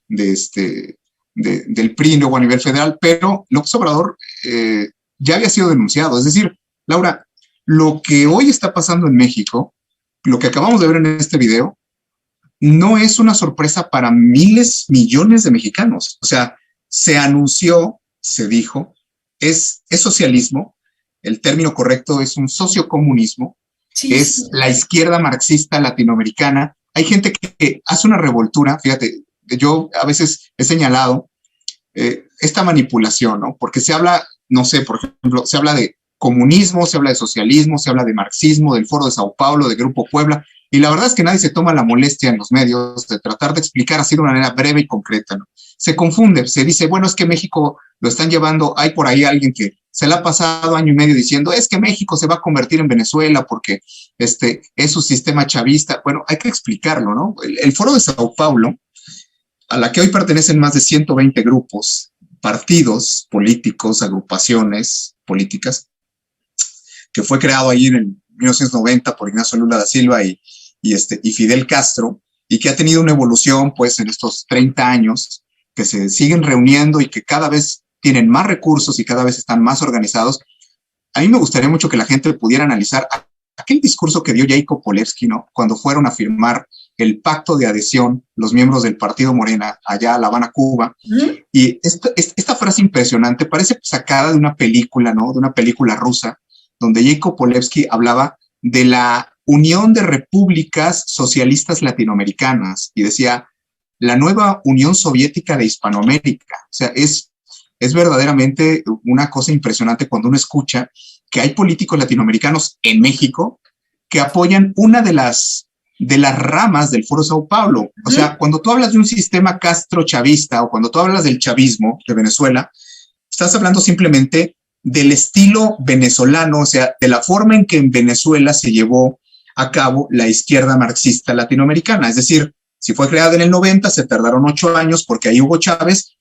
del PRI luego a nivel federal, pero López Obrador ya había sido denunciado. Es decir, Laura, lo que hoy está pasando en México, lo que acabamos de ver en este video, no es una sorpresa para miles, millones de mexicanos. O sea, se anunció, se dijo, es socialismo, el término correcto es un sociocomunismo, sí, es la izquierda marxista latinoamericana. Hay gente que hace una revoltura, fíjate, yo a veces he señalado esta manipulación, ¿no? Porque se habla, no sé, por ejemplo, se habla de comunismo, se habla de socialismo, se habla de marxismo, del Foro de Sao Paulo, de Grupo Puebla, y la verdad es que nadie se toma la molestia en los medios de tratar de explicar así de una manera breve y concreta, ¿no? Se confunde, se dice, bueno, es que México lo están llevando, hay por ahí alguien que se le ha pasado año y medio diciendo, es que México se va a convertir en Venezuela porque es su sistema chavista. Bueno, hay que explicarlo, ¿no? El Foro de Sao Paulo, a la que hoy pertenecen más de 120 grupos, partidos políticos, agrupaciones políticas, que fue creado ahí en el 1990 por Ignacio Lula da Silva y Fidel Castro, y que ha tenido una evolución pues en estos 30 años, que se siguen reuniendo y que cada vez tienen más recursos y cada vez están más organizados. A mí me gustaría mucho que la gente pudiera analizar aquel discurso que dio Jacob Polevsky, ¿no? Cuando fueron a firmar el pacto de adhesión, los miembros del Partido Morena, allá a La Habana, Cuba. Y esta frase impresionante parece sacada de una película, ¿no? De una película rusa, donde Jacob Polevsky hablaba de la Unión de Repúblicas Socialistas Latinoamericanas y decía, la nueva Unión Soviética de Hispanoamérica. O sea, es verdaderamente una cosa impresionante cuando uno escucha que hay políticos latinoamericanos en México que apoyan una de las ramas del Foro Sao Paulo. O sea, cuando tú hablas de un sistema castro-chavista o cuando tú hablas del chavismo de Venezuela, estás hablando simplemente del estilo venezolano, o sea, de la forma en que en Venezuela se llevó a cabo la izquierda marxista latinoamericana. Es decir, si fue creada en el 90, se tardaron 8 años porque ahí Hugo Chávez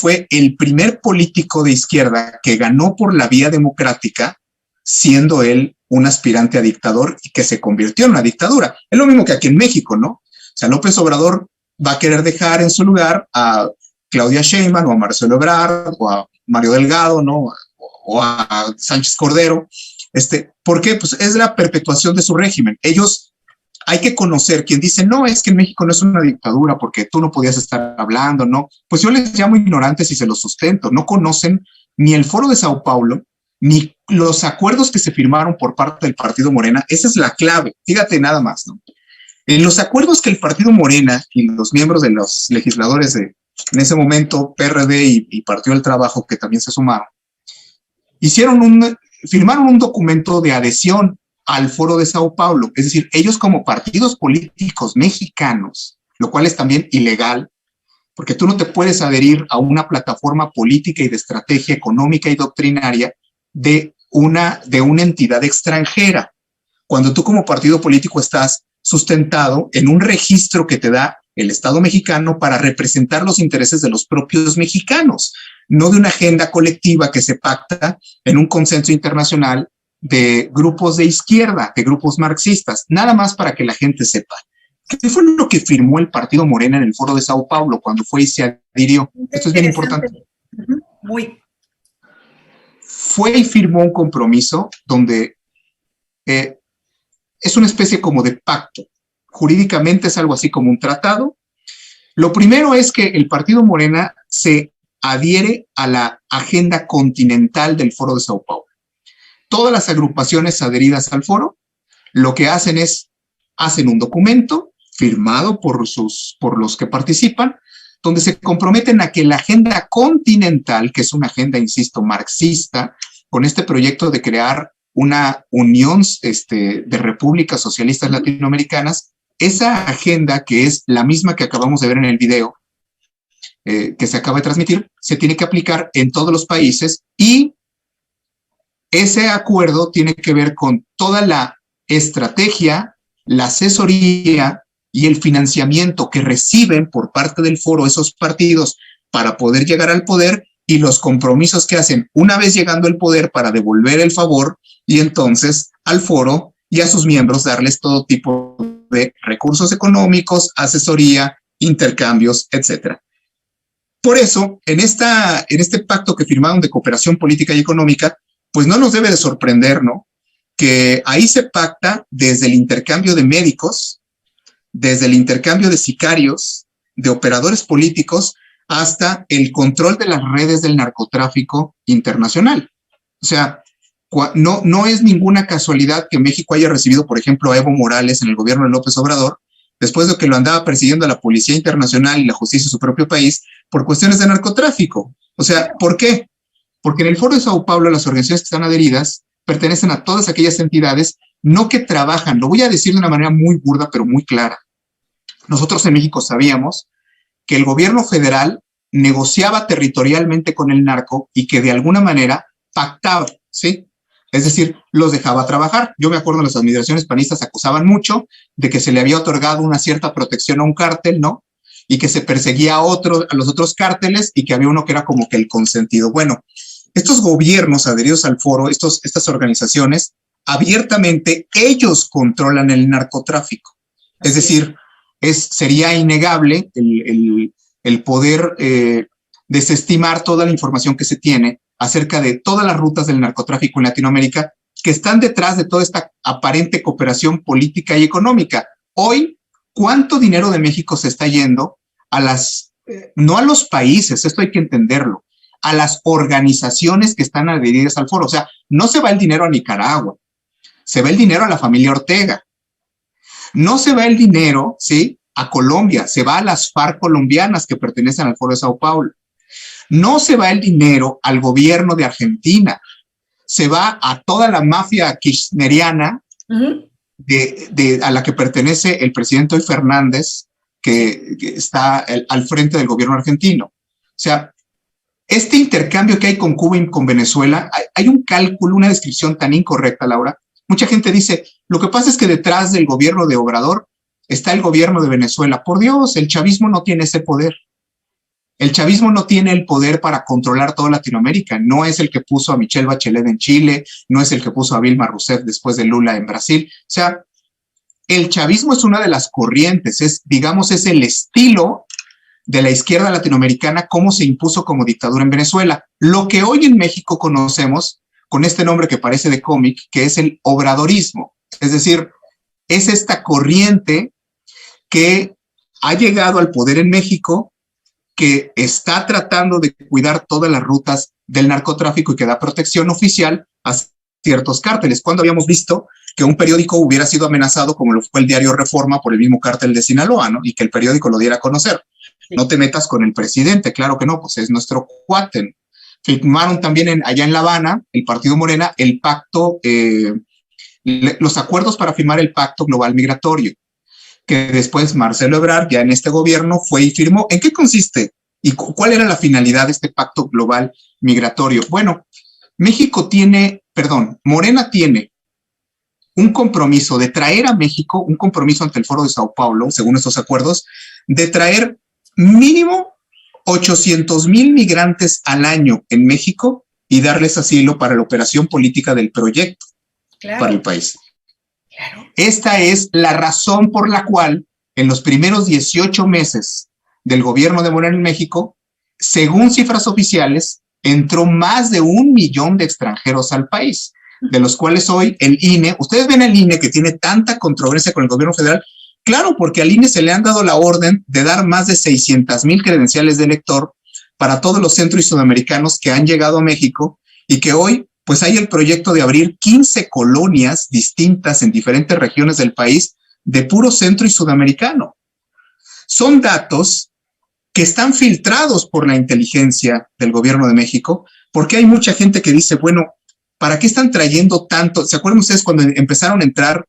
fue el primer político de izquierda que ganó por la vía democrática, siendo él un aspirante a dictador y que se convirtió en una dictadura. Es lo mismo que aquí en México, ¿no? O sea, López Obrador va a querer dejar en su lugar a Claudia Sheinbaum o a Marcelo Ebrard o a Mario Delgado, ¿no? O a Sánchez Cordero. ¿Por qué? Pues es la perpetuación de su régimen. Ellos hay que conocer. Quien dice, no, es que en México no es una dictadura porque tú no podías estar hablando, ¿no? Pues yo les llamo ignorantes y se los sustento. No conocen ni el Foro de Sao Paulo, ni los acuerdos que se firmaron por parte del Partido Morena. Esa es la clave. Fíjate nada más, ¿no? En los acuerdos que el Partido Morena y los miembros de los legisladores de, en ese momento, PRD y Partido del Trabajo, que también se sumaron, firmaron un documento de adhesión al Foro de Sao Paulo. Es decir, ellos como partidos políticos mexicanos, lo cual es también ilegal, porque tú no te puedes adherir a una plataforma política y de estrategia económica y doctrinaria de una entidad extranjera, cuando tú como partido político estás sustentado en un registro que te da el Estado mexicano para representar los intereses de los propios mexicanos, no de una agenda colectiva que se pacta en un consenso internacional de grupos de izquierda, de grupos marxistas, nada más para que la gente sepa. ¿Qué fue lo que firmó el Partido Morena en el Foro de Sao Paulo cuando fue y se adhirió? Esto es bien importante. Muy. Fue y firmó un compromiso donde es una especie como de pacto. Jurídicamente es algo así como un tratado. Lo primero es que el Partido Morena se adhiere a la agenda continental del Foro de Sao Paulo. Todas las agrupaciones adheridas al foro lo que hacen es, hacen un documento firmado por los que participan, donde se comprometen a que la agenda continental, que es una agenda, insisto, marxista, con este proyecto de crear una unión de repúblicas socialistas latinoamericanas, esa agenda, que es la misma que acabamos de ver en el video que se acaba de transmitir, se tiene que aplicar en todos los países, y ese acuerdo tiene que ver con toda la estrategia, la asesoría y el financiamiento que reciben por parte del foro esos partidos para poder llegar al poder, y los compromisos que hacen una vez llegando al poder para devolver el favor, y entonces al foro y a sus miembros darles todo tipo de recursos económicos, asesoría, intercambios, etc. Por eso, en este pacto que firmaron de cooperación política y económica, pues no nos debe de sorprender, ¿no?, que ahí se pacta desde el intercambio de médicos, desde el intercambio de sicarios, de operadores políticos, hasta el control de las redes del narcotráfico internacional. O sea, no es ninguna casualidad que México haya recibido, por ejemplo, a Evo Morales en el gobierno de López Obrador, después de que lo andaba persiguiendo la Policía Internacional y la justicia de su propio país por cuestiones de narcotráfico. O sea, ¿por qué? Porque en el Foro de Sao Paulo las organizaciones que están adheridas pertenecen a todas aquellas entidades, no que trabajan, lo voy a decir de una manera muy burda, pero muy clara. Nosotros en México sabíamos que el gobierno federal negociaba territorialmente con el narco y que de alguna manera pactaba, ¿sí? Es decir, los dejaba trabajar. Yo me acuerdo, las administraciones panistas acusaban mucho de que se le había otorgado una cierta protección a un cártel, ¿no?, y que se perseguía a los otros cárteles, y que había uno que era como que el consentido. Bueno, estos gobiernos adheridos al foro, estas organizaciones, abiertamente ellos controlan el narcotráfico. Es decir, sería innegable el poder desestimar toda la información que se tiene acerca de todas las rutas del narcotráfico en Latinoamérica que están detrás de toda esta aparente cooperación política y económica. Hoy, ¿cuánto dinero de México se está yendo a no a los países, esto hay que entenderlo, a las organizaciones que están adheridas al foro? O sea, no se va el dinero a Nicaragua, se va el dinero a la familia Ortega. No se va el dinero, ¿sí?, a Colombia, se va a las FARC colombianas que pertenecen al Foro de Sao Paulo. No se va el dinero al gobierno de Argentina, se va a toda la mafia kirchneriana a la que pertenece el presidente hoy Fernández, que está al frente del gobierno argentino. O sea, este intercambio que hay con Cuba y con Venezuela, hay un cálculo, una descripción tan incorrecta, Laura. Mucha gente dice, lo que pasa es que detrás del gobierno de Obrador está el gobierno de Venezuela. Por Dios, el chavismo no tiene ese poder. El chavismo no tiene el poder para controlar toda Latinoamérica. No es el que puso a Michelle Bachelet en Chile, no es el que puso a Dilma Rousseff después de Lula en Brasil. O sea, el chavismo es una de las corrientes, es el estilo de la izquierda latinoamericana, cómo se impuso como dictadura en Venezuela. Lo que hoy en México conocemos con este nombre que parece de cómic, que es el obradorismo. Es decir, es esta corriente que ha llegado al poder en México, que está tratando de cuidar todas las rutas del narcotráfico y que da protección oficial a ciertos cárteles. Cuando habíamos visto que un periódico hubiera sido amenazado, como lo fue el diario Reforma, por el mismo cártel de Sinaloa, ¿no? Y que el periódico lo diera a conocer. Sí. No te metas con el presidente, claro que no, pues es nuestro cuate. Firmaron también allá en La Habana, el partido Morena, el pacto, los acuerdos para firmar el Pacto Global Migratorio, que después Marcelo Ebrard, ya en este gobierno, fue y firmó. ¿En qué consiste? ¿Y cuál era la finalidad de este Pacto Global Migratorio? Bueno, Morena tiene un compromiso de traer a México, un compromiso ante el Foro de Sao Paulo, según estos acuerdos, de traer mínimo 800,000 migrantes al año en México y darles asilo para la operación política del proyecto para el país. Claro. Esta es la razón por la cual en los primeros 18 meses del gobierno de Morena en México, según cifras oficiales, entró más de 1 millón de extranjeros al país, de los cuales hoy el INE, ustedes ven el INE que tiene tanta controversia con el gobierno federal, claro, porque al INE se le han dado la orden de dar más de 600,000 credenciales de elector para todos los centro y sudamericanos que han llegado a México y que hoy pues hay el proyecto de abrir 15 colonias distintas en diferentes regiones del país de puro centro y sudamericano. Son datos que están filtrados por la inteligencia del gobierno de México, porque hay mucha gente que dice, bueno, ¿para qué están trayendo tanto? ¿Se acuerdan ustedes cuando empezaron a entrar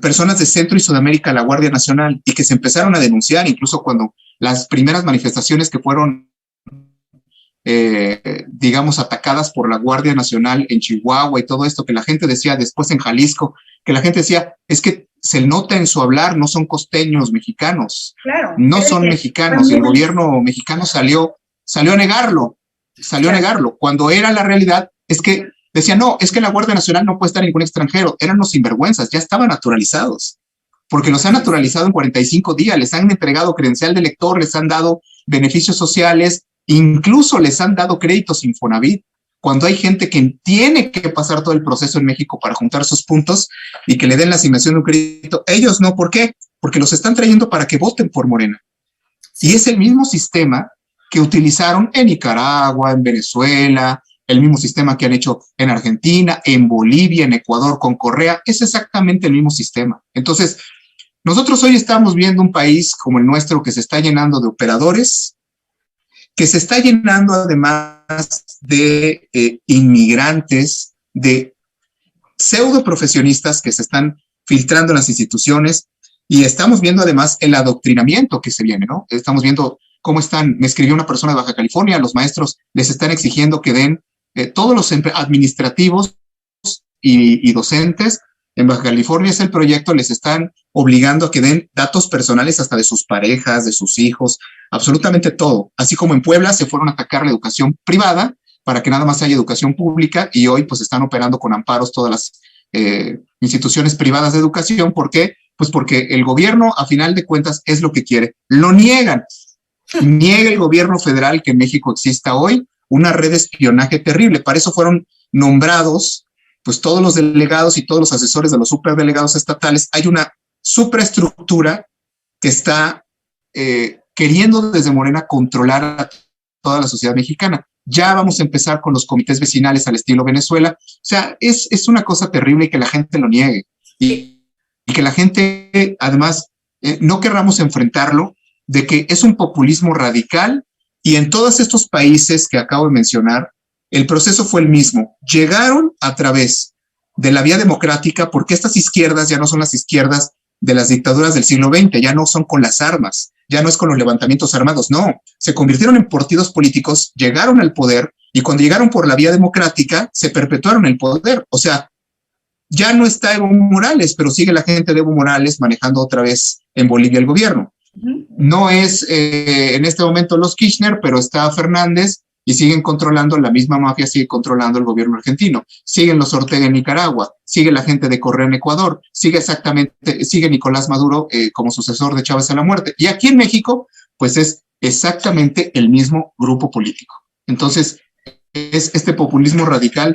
personas de Centro y Sudamérica a la Guardia Nacional y que se empezaron a denunciar, incluso cuando las primeras manifestaciones que fueron digamos, atacadas por la Guardia Nacional en Chihuahua y todo esto, que la gente decía después en Jalisco, que la gente decía, es que se nota en su hablar, no son costeños mexicanos, claro, no son mexicanos, y el gobierno mexicano salió a negarlo, a negarlo, cuando era la realidad, es que decía, no, es que la Guardia Nacional no puede estar ningún extranjero, eran los sinvergüenzas, ya estaban naturalizados, porque los han naturalizado en 45 días, les han entregado credencial de elector, les han dado beneficios sociales, incluso les han dado créditos Infonavit, cuando hay gente que tiene que pasar todo el proceso en México para juntar sus puntos y que le den la asignación de un crédito. Ellos no, ¿por qué? Porque los están trayendo para que voten por Morena. Y es el mismo sistema que utilizaron en Nicaragua, en Venezuela, el mismo sistema que han hecho en Argentina, en Bolivia, en Ecuador con Correa, es exactamente el mismo sistema. Entonces, nosotros hoy estamos viendo un país como el nuestro que se está llenando de operadores, que se está llenando además de inmigrantes, de pseudo profesionistas que se están filtrando en las instituciones, y estamos viendo además el adoctrinamiento que se viene, ¿no? Estamos viendo cómo me escribió una persona de Baja California, los maestros les están exigiendo que den todos los administrativos y docentes. En Baja California es el proyecto, les están obligando a que den datos personales hasta de sus parejas, de sus hijos, absolutamente todo. Así como en Puebla se fueron a atacar la educación privada para que nada más haya educación pública, y hoy pues están operando con amparos todas las instituciones privadas de educación. ¿Por qué? Pues porque el gobierno, a final de cuentas, es lo que quiere. Lo niegan. Niega el gobierno federal que en México exista hoy una red de espionaje terrible. Para eso fueron nombrados pues todos los delegados y todos los asesores de los superdelegados estatales. Hay una superestructura que está queriendo desde Morena controlar a toda la sociedad mexicana. Ya vamos a empezar con los comités vecinales al estilo Venezuela. O sea, es una cosa terrible que la gente lo niegue y que la gente, además, no querramos enfrentarlo, de que es un populismo radical, y en todos estos países que acabo de mencionar, el proceso fue el mismo. Llegaron a través de la vía democrática, porque estas izquierdas ya no son las izquierdas de las dictaduras del siglo XX, ya no son con las armas, ya no es con los levantamientos armados, no. Se convirtieron en partidos políticos, llegaron al poder, y cuando llegaron por la vía democrática, se perpetuaron el poder. O sea, ya no está Evo Morales, pero sigue la gente de Evo Morales manejando otra vez en Bolivia el gobierno. No es en este momento los Kirchner, pero está Fernández, y siguen controlando, la misma mafia sigue controlando el gobierno argentino. Siguen los Ortega en Nicaragua, sigue la gente de Correa en Ecuador, sigue Nicolás Maduro como sucesor de Chávez a la muerte. Y aquí en México, pues es exactamente el mismo grupo político. Entonces, es este populismo radical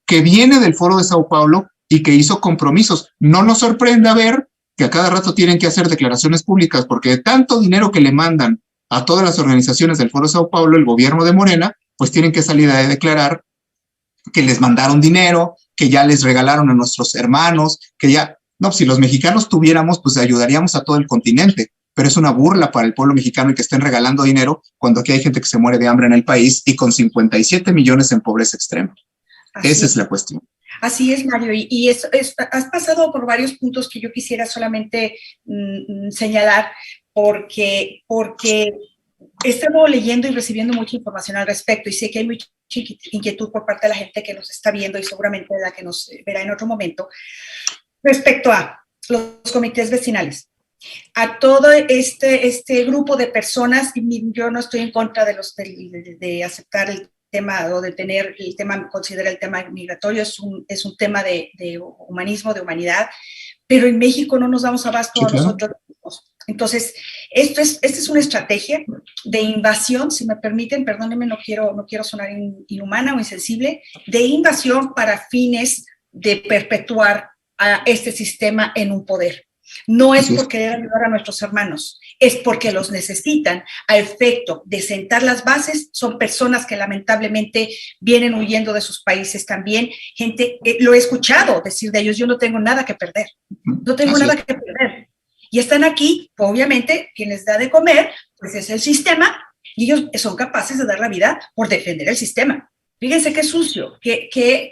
que viene del Foro de Sao Paulo, y que hizo compromisos. No nos sorprenda ver que a cada rato tienen que hacer declaraciones públicas, porque de tanto dinero que le mandan a todas las organizaciones del Foro Sao Paulo, el gobierno de Morena, pues tienen que salir a declarar que les mandaron dinero, que ya les regalaron a nuestros hermanos, que ya, no, si los mexicanos tuviéramos, pues ayudaríamos a todo el continente, pero es una burla para el pueblo mexicano y que estén regalando dinero cuando aquí hay gente que se muere de hambre en el país y con 57 millones en pobreza extrema. Esa es la cuestión. Así es, Mario, y has pasado por varios puntos que yo quisiera solamente señalar, porque he estado leyendo y recibiendo mucha información al respecto, y sé que hay mucha inquietud por parte de la gente que nos está viendo y seguramente la que nos verá en otro momento, respecto a los comités vecinales. A todo este grupo de personas, yo no estoy en contra de aceptar el tema o de tener el tema, considera el tema migratorio, es un tema de humanismo, de humanidad, pero en México no nos damos abasto a nosotros mismos. Entonces, esta es una estrategia de invasión, si me permiten, perdónenme, no quiero sonar inhumana o insensible, de invasión para fines de perpetuar a este sistema en un poder. No es por querer ayudar a nuestros hermanos, es porque los necesitan a efecto de sentar las bases. Son personas que lamentablemente vienen huyendo de sus países también. Gente, lo he escuchado decir de ellos, yo no tengo nada que perder, no tengo nada que perder. Y están aquí, obviamente, quien les da de comer, pues es el sistema, y ellos son capaces de dar la vida por defender el sistema. Fíjense qué sucio, qué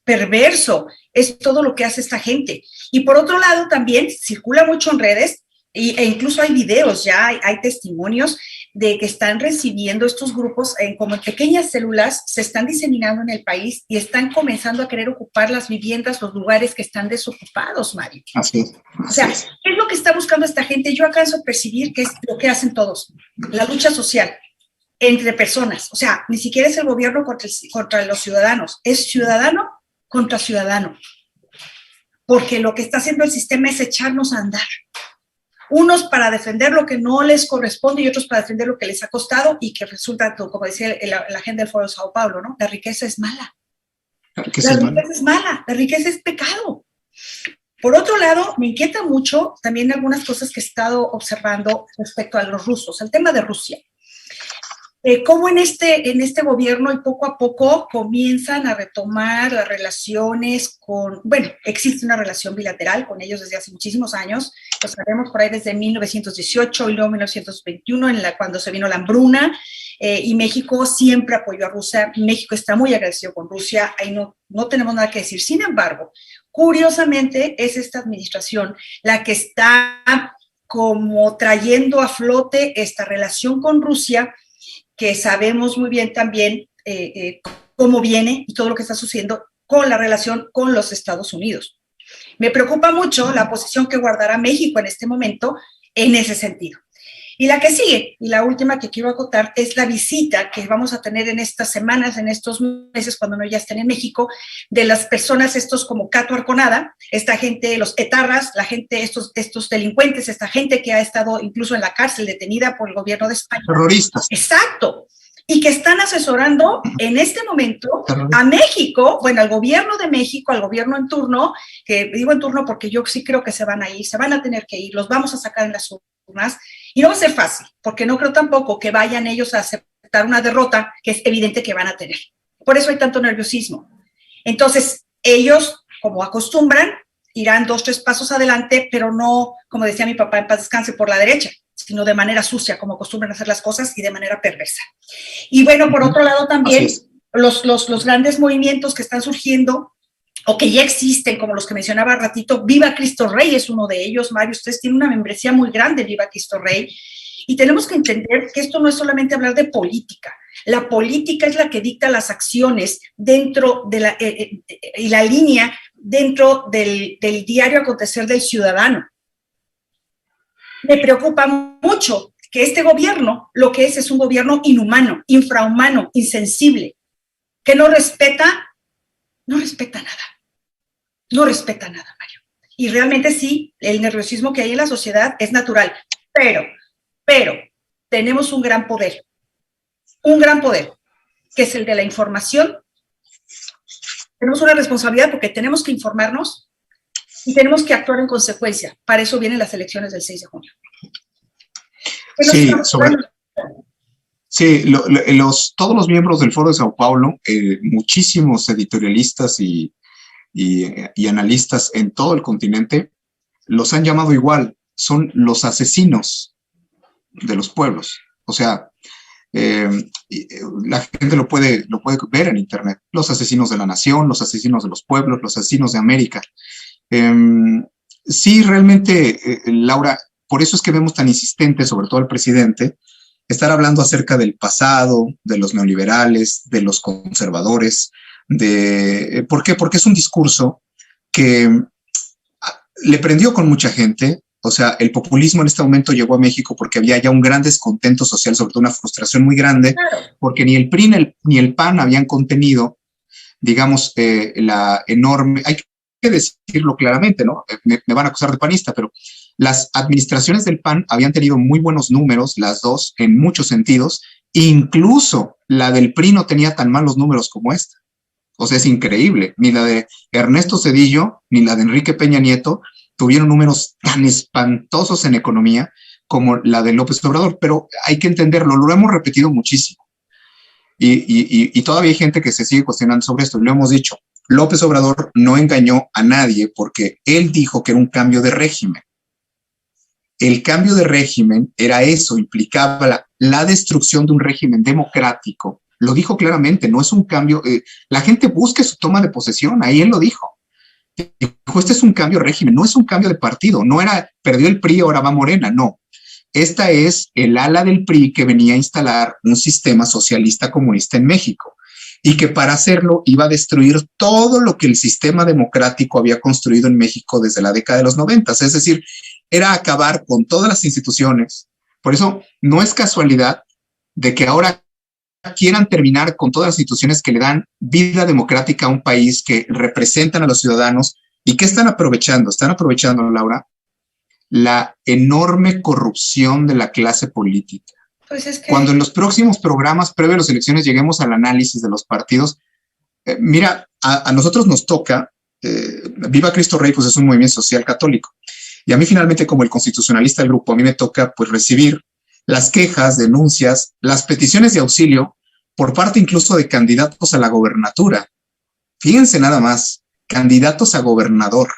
perverso es todo lo que hace esta gente. Y por otro lado también circula mucho en redes e incluso hay videos, ya hay testimonios de que están recibiendo estos grupos como en pequeñas células, se están diseminando en el país y están comenzando a querer ocupar las viviendas, los lugares que están desocupados, Mario. Así es. O sea, ¿qué es lo que está buscando esta gente? Yo alcanzo a percibir que es lo que hacen todos, la lucha social entre personas. O sea, ni siquiera es el gobierno contra los ciudadanos, es ciudadano contra ciudadano, porque lo que está haciendo el sistema es echarnos a andar. Unos para defender lo que no les corresponde y otros para defender lo que les ha costado y que resulta, como decía la gente del Foro Sao Paulo, ¿no? La riqueza es mala. La riqueza es mala, la riqueza es pecado. Por otro lado, me inquieta mucho también algunas cosas que he estado observando respecto a los rusos, el tema de Rusia. Cómo en este gobierno y poco a poco comienzan a retomar las relaciones existe una relación bilateral con ellos desde hace muchísimos años, lo sabemos por ahí desde 1918 y luego 1921, cuando se vino la hambruna, y México siempre apoyó a Rusia. México está muy agradecido con Rusia, ahí no tenemos nada que decir. Sin embargo, curiosamente es esta administración la que está como trayendo a flote esta relación con Rusia, que sabemos muy bien también cómo viene y todo lo que está sucediendo con la relación con los Estados Unidos. Me preocupa mucho la posición que guardará México en este momento en ese sentido. Y la que sigue, y la última que quiero acotar, es la visita que vamos a tener en estas semanas, en estos meses, cuando no ya estén en México, de las personas, estos como Cato Arconada, esta gente, los etarras, la gente, estos delincuentes, esta gente que ha estado incluso en la cárcel detenida por el gobierno de España. Terroristas. Exacto. Y que están asesorando en este momento a México, bueno, al gobierno de México, al gobierno en turno, que digo en turno porque yo sí creo que se van a ir, se van a tener que ir, los vamos a sacar en las urnas, y no va a ser fácil, porque no creo tampoco que vayan ellos a aceptar una derrota que es evidente que van a tener. Por eso hay tanto nerviosismo. Entonces, ellos, como acostumbran, irán 2, 3 pasos adelante, pero no, como decía mi papá, en paz descanse, por la derecha, sino de manera sucia, como acostumbran hacer las cosas, y de manera perversa. Y bueno, por otro lado también, los grandes movimientos que están surgiendo, o que ya existen, como los que mencionaba al ratito, Viva Cristo Rey es uno de ellos. Mario, ustedes tienen una membresía muy grande, Viva Cristo Rey, y tenemos que entender que esto no es solamente hablar de política. La política es la que dicta las acciones dentro de y la línea dentro del diario acontecer del ciudadano. Me preocupa mucho que este gobierno lo que es un gobierno inhumano, infrahumano, insensible, que no respeta nada. No respeta nada, Mario. Y realmente sí, el nerviosismo que hay en la sociedad es natural, pero tenemos un gran poder, que es el de la información, tenemos una responsabilidad porque tenemos que informarnos y tenemos que actuar en consecuencia. Para eso vienen las elecciones del 6 de junio. Todos los miembros del Foro de Sao Paulo, muchísimos editorialistas y analistas en todo el continente, los han llamado igual, son los asesinos de los pueblos. O sea, la gente lo puede ver en internet, los asesinos de la nación, los asesinos de los pueblos, los asesinos de América. Sí, realmente, Laura, por eso es que vemos tan insistente, sobre todo el presidente, estar hablando acerca del pasado, de los neoliberales, de los conservadores. ¿Por qué? Porque es un discurso que le prendió con mucha gente. O sea, el populismo en este momento llegó a México porque había ya un gran descontento social, sobre todo una frustración muy grande, porque ni el PRI ni el PAN habían contenido, digamos, la enorme, hay que decirlo claramente, ¿no? Me van a acusar de panista, pero las administraciones del PAN habían tenido muy buenos números, las dos, en muchos sentidos. Incluso la del PRI no tenía tan malos números como esta. O sea, es increíble. Ni la de Ernesto Zedillo, ni la de Enrique Peña Nieto tuvieron números tan espantosos en economía como la de López Obrador. Pero hay que entenderlo, lo hemos repetido muchísimo. Y todavía hay gente que se sigue cuestionando sobre esto. Lo hemos dicho, López Obrador no engañó a nadie porque él dijo que era un cambio de régimen. El cambio de régimen era eso, implicaba la destrucción de un régimen democrático. Lo dijo claramente, no es un cambio, la gente busca su toma de posesión, ahí él lo dijo. Dijo, este es un cambio de régimen, no es un cambio de partido, no era, perdió el PRI, ahora va Morena, no. Esta es el ala del PRI que venía a instalar un sistema socialista comunista en México y que para hacerlo iba a destruir todo lo que el sistema democrático había construido en México desde la década de los 90, es decir, era acabar con todas las instituciones. Por eso no es casualidad de que ahora quieran terminar con todas las instituciones que le dan vida democrática a un país, que representan a los ciudadanos. ¿Y qué están aprovechando? Están aprovechando, Laura, la enorme corrupción de la clase política. Pues es que... Cuando en los próximos programas previo a las elecciones lleguemos al análisis de los partidos, mira, a nosotros nos toca, Viva Cristo Rey, pues es un movimiento social católico. Y a mí finalmente, como el constitucionalista del grupo, a mí me toca pues recibir las quejas, denuncias, las peticiones de auxilio por parte incluso de candidatos a la gobernatura. Fíjense nada más, candidatos a gobernador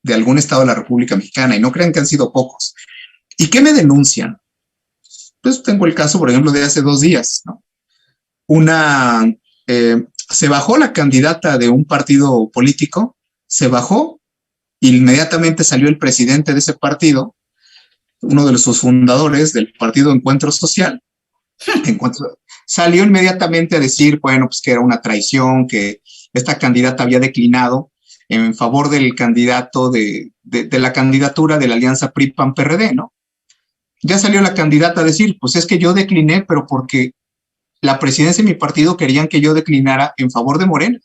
de algún estado de la República Mexicana, y no crean que han sido pocos. ¿Y qué me denuncian? Pues tengo el caso, por ejemplo, de hace 2 días, ¿no? Se bajó la candidata de un partido político, se bajó, inmediatamente salió el presidente de ese partido, uno de sus fundadores del partido Encuentro Social, salió inmediatamente a decir, bueno, pues que era una traición, que esta candidata había declinado en favor del candidato de la candidatura de la alianza PRI-PAN-PRD, ¿no? Ya salió la candidata a decir, pues es que yo decliné, pero porque la presidencia de mi partido querían que yo declinara en favor de Morena.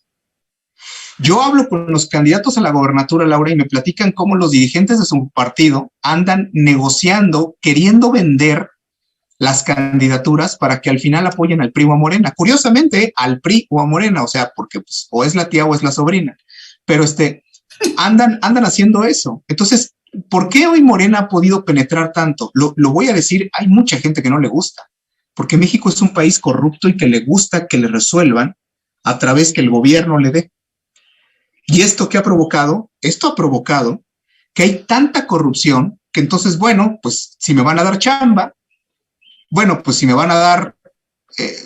Yo hablo con los candidatos a la gobernatura, Laura, y me platican cómo los dirigentes de su partido andan negociando, queriendo vender las candidaturas para que al final apoyen al PRI o a Morena. Curiosamente, al PRI o a Morena, o sea, porque pues, o es la tía o es la sobrina. Pero andan haciendo eso. Entonces, ¿por qué hoy Morena ha podido penetrar tanto? Lo voy a decir, hay mucha gente que no le gusta, porque México es un país corrupto y que le gusta que le resuelvan a través que el gobierno le dé. ¿Y esto qué ha provocado? Esto ha provocado que hay tanta corrupción que entonces, bueno, pues si me van a dar chamba, bueno, pues si me van a dar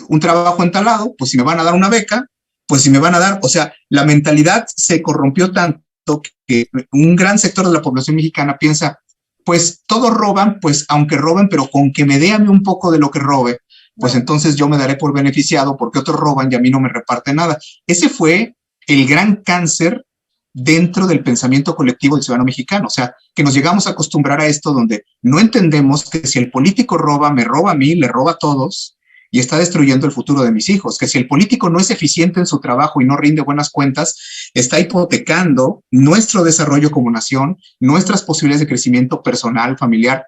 un trabajo en tal lado, pues si me van a dar una beca, pues si me van a dar, o sea, la mentalidad se corrompió tanto que un gran sector de la población mexicana piensa, pues todos roban, pues aunque roben, pero con que me dé a mí un poco de lo que robe, pues entonces yo me daré por beneficiado porque otros roban y a mí no me reparte nada. Ese fue el gran cáncer dentro del pensamiento colectivo del ciudadano mexicano. O sea, que nos llegamos a acostumbrar a esto donde no entendemos que si el político roba, me roba a mí, le roba a todos y está destruyendo el futuro de mis hijos. Que si el político no es eficiente en su trabajo y no rinde buenas cuentas, está hipotecando nuestro desarrollo como nación, nuestras posibilidades de crecimiento personal, familiar.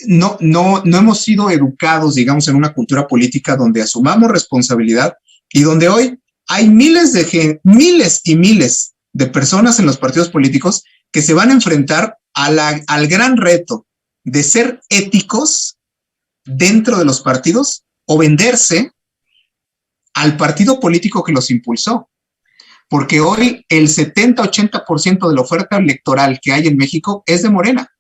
No hemos sido educados, digamos, en una cultura política donde asumamos responsabilidad y donde hoy hay miles y miles de personas en los partidos políticos que se van a enfrentar al gran reto de ser éticos dentro de los partidos o venderse al partido político que los impulsó. Porque hoy el 70-80% de la oferta electoral que hay en México es de Morena.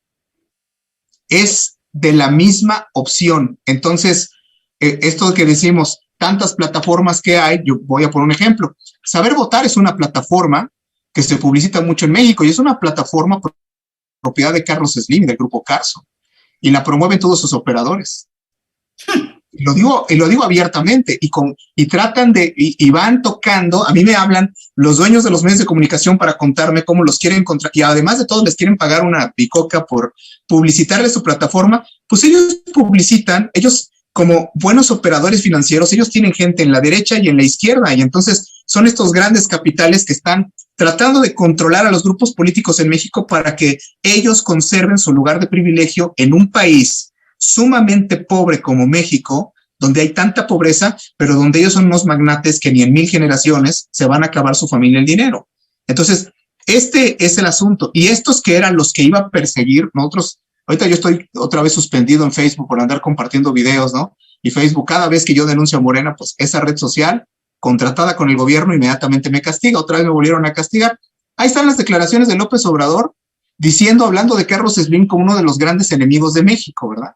Es de la misma opción. Entonces, esto que decimos, tantas plataformas que hay, yo voy a poner un ejemplo. Saber Votar es una plataforma que se publicita mucho en México y es una plataforma propiedad de Carlos Slim, del grupo Carso, y la promueven todos sus operadores. Y lo digo abiertamente, y tratan y van tocando. A mí me hablan los dueños de los medios de comunicación para contarme cómo los quieren y además de todo les quieren pagar una bicoca por publicitarles su plataforma. Pues ellos publicitan, ellos como buenos operadores financieros, ellos tienen gente en la derecha y en la izquierda, y entonces son estos grandes capitales que están tratando de controlar a los grupos políticos en México para que ellos conserven su lugar de privilegio en un país sumamente pobre como México, donde hay tanta pobreza, pero donde ellos son unos magnates que ni en 1000 generaciones se van a acabar su familia el dinero. Entonces, este es el asunto. Y estos que eran los que iba a perseguir, nosotros, ahorita yo estoy otra vez suspendido en Facebook por andar compartiendo videos, ¿no? Y Facebook, cada vez que yo denuncio a Morena, pues esa red social, contratada con el gobierno, inmediatamente me castiga. Otra vez me volvieron a castigar. Ahí están las declaraciones de López Obrador, hablando de Carlos Slim como uno de los grandes enemigos de México, ¿verdad?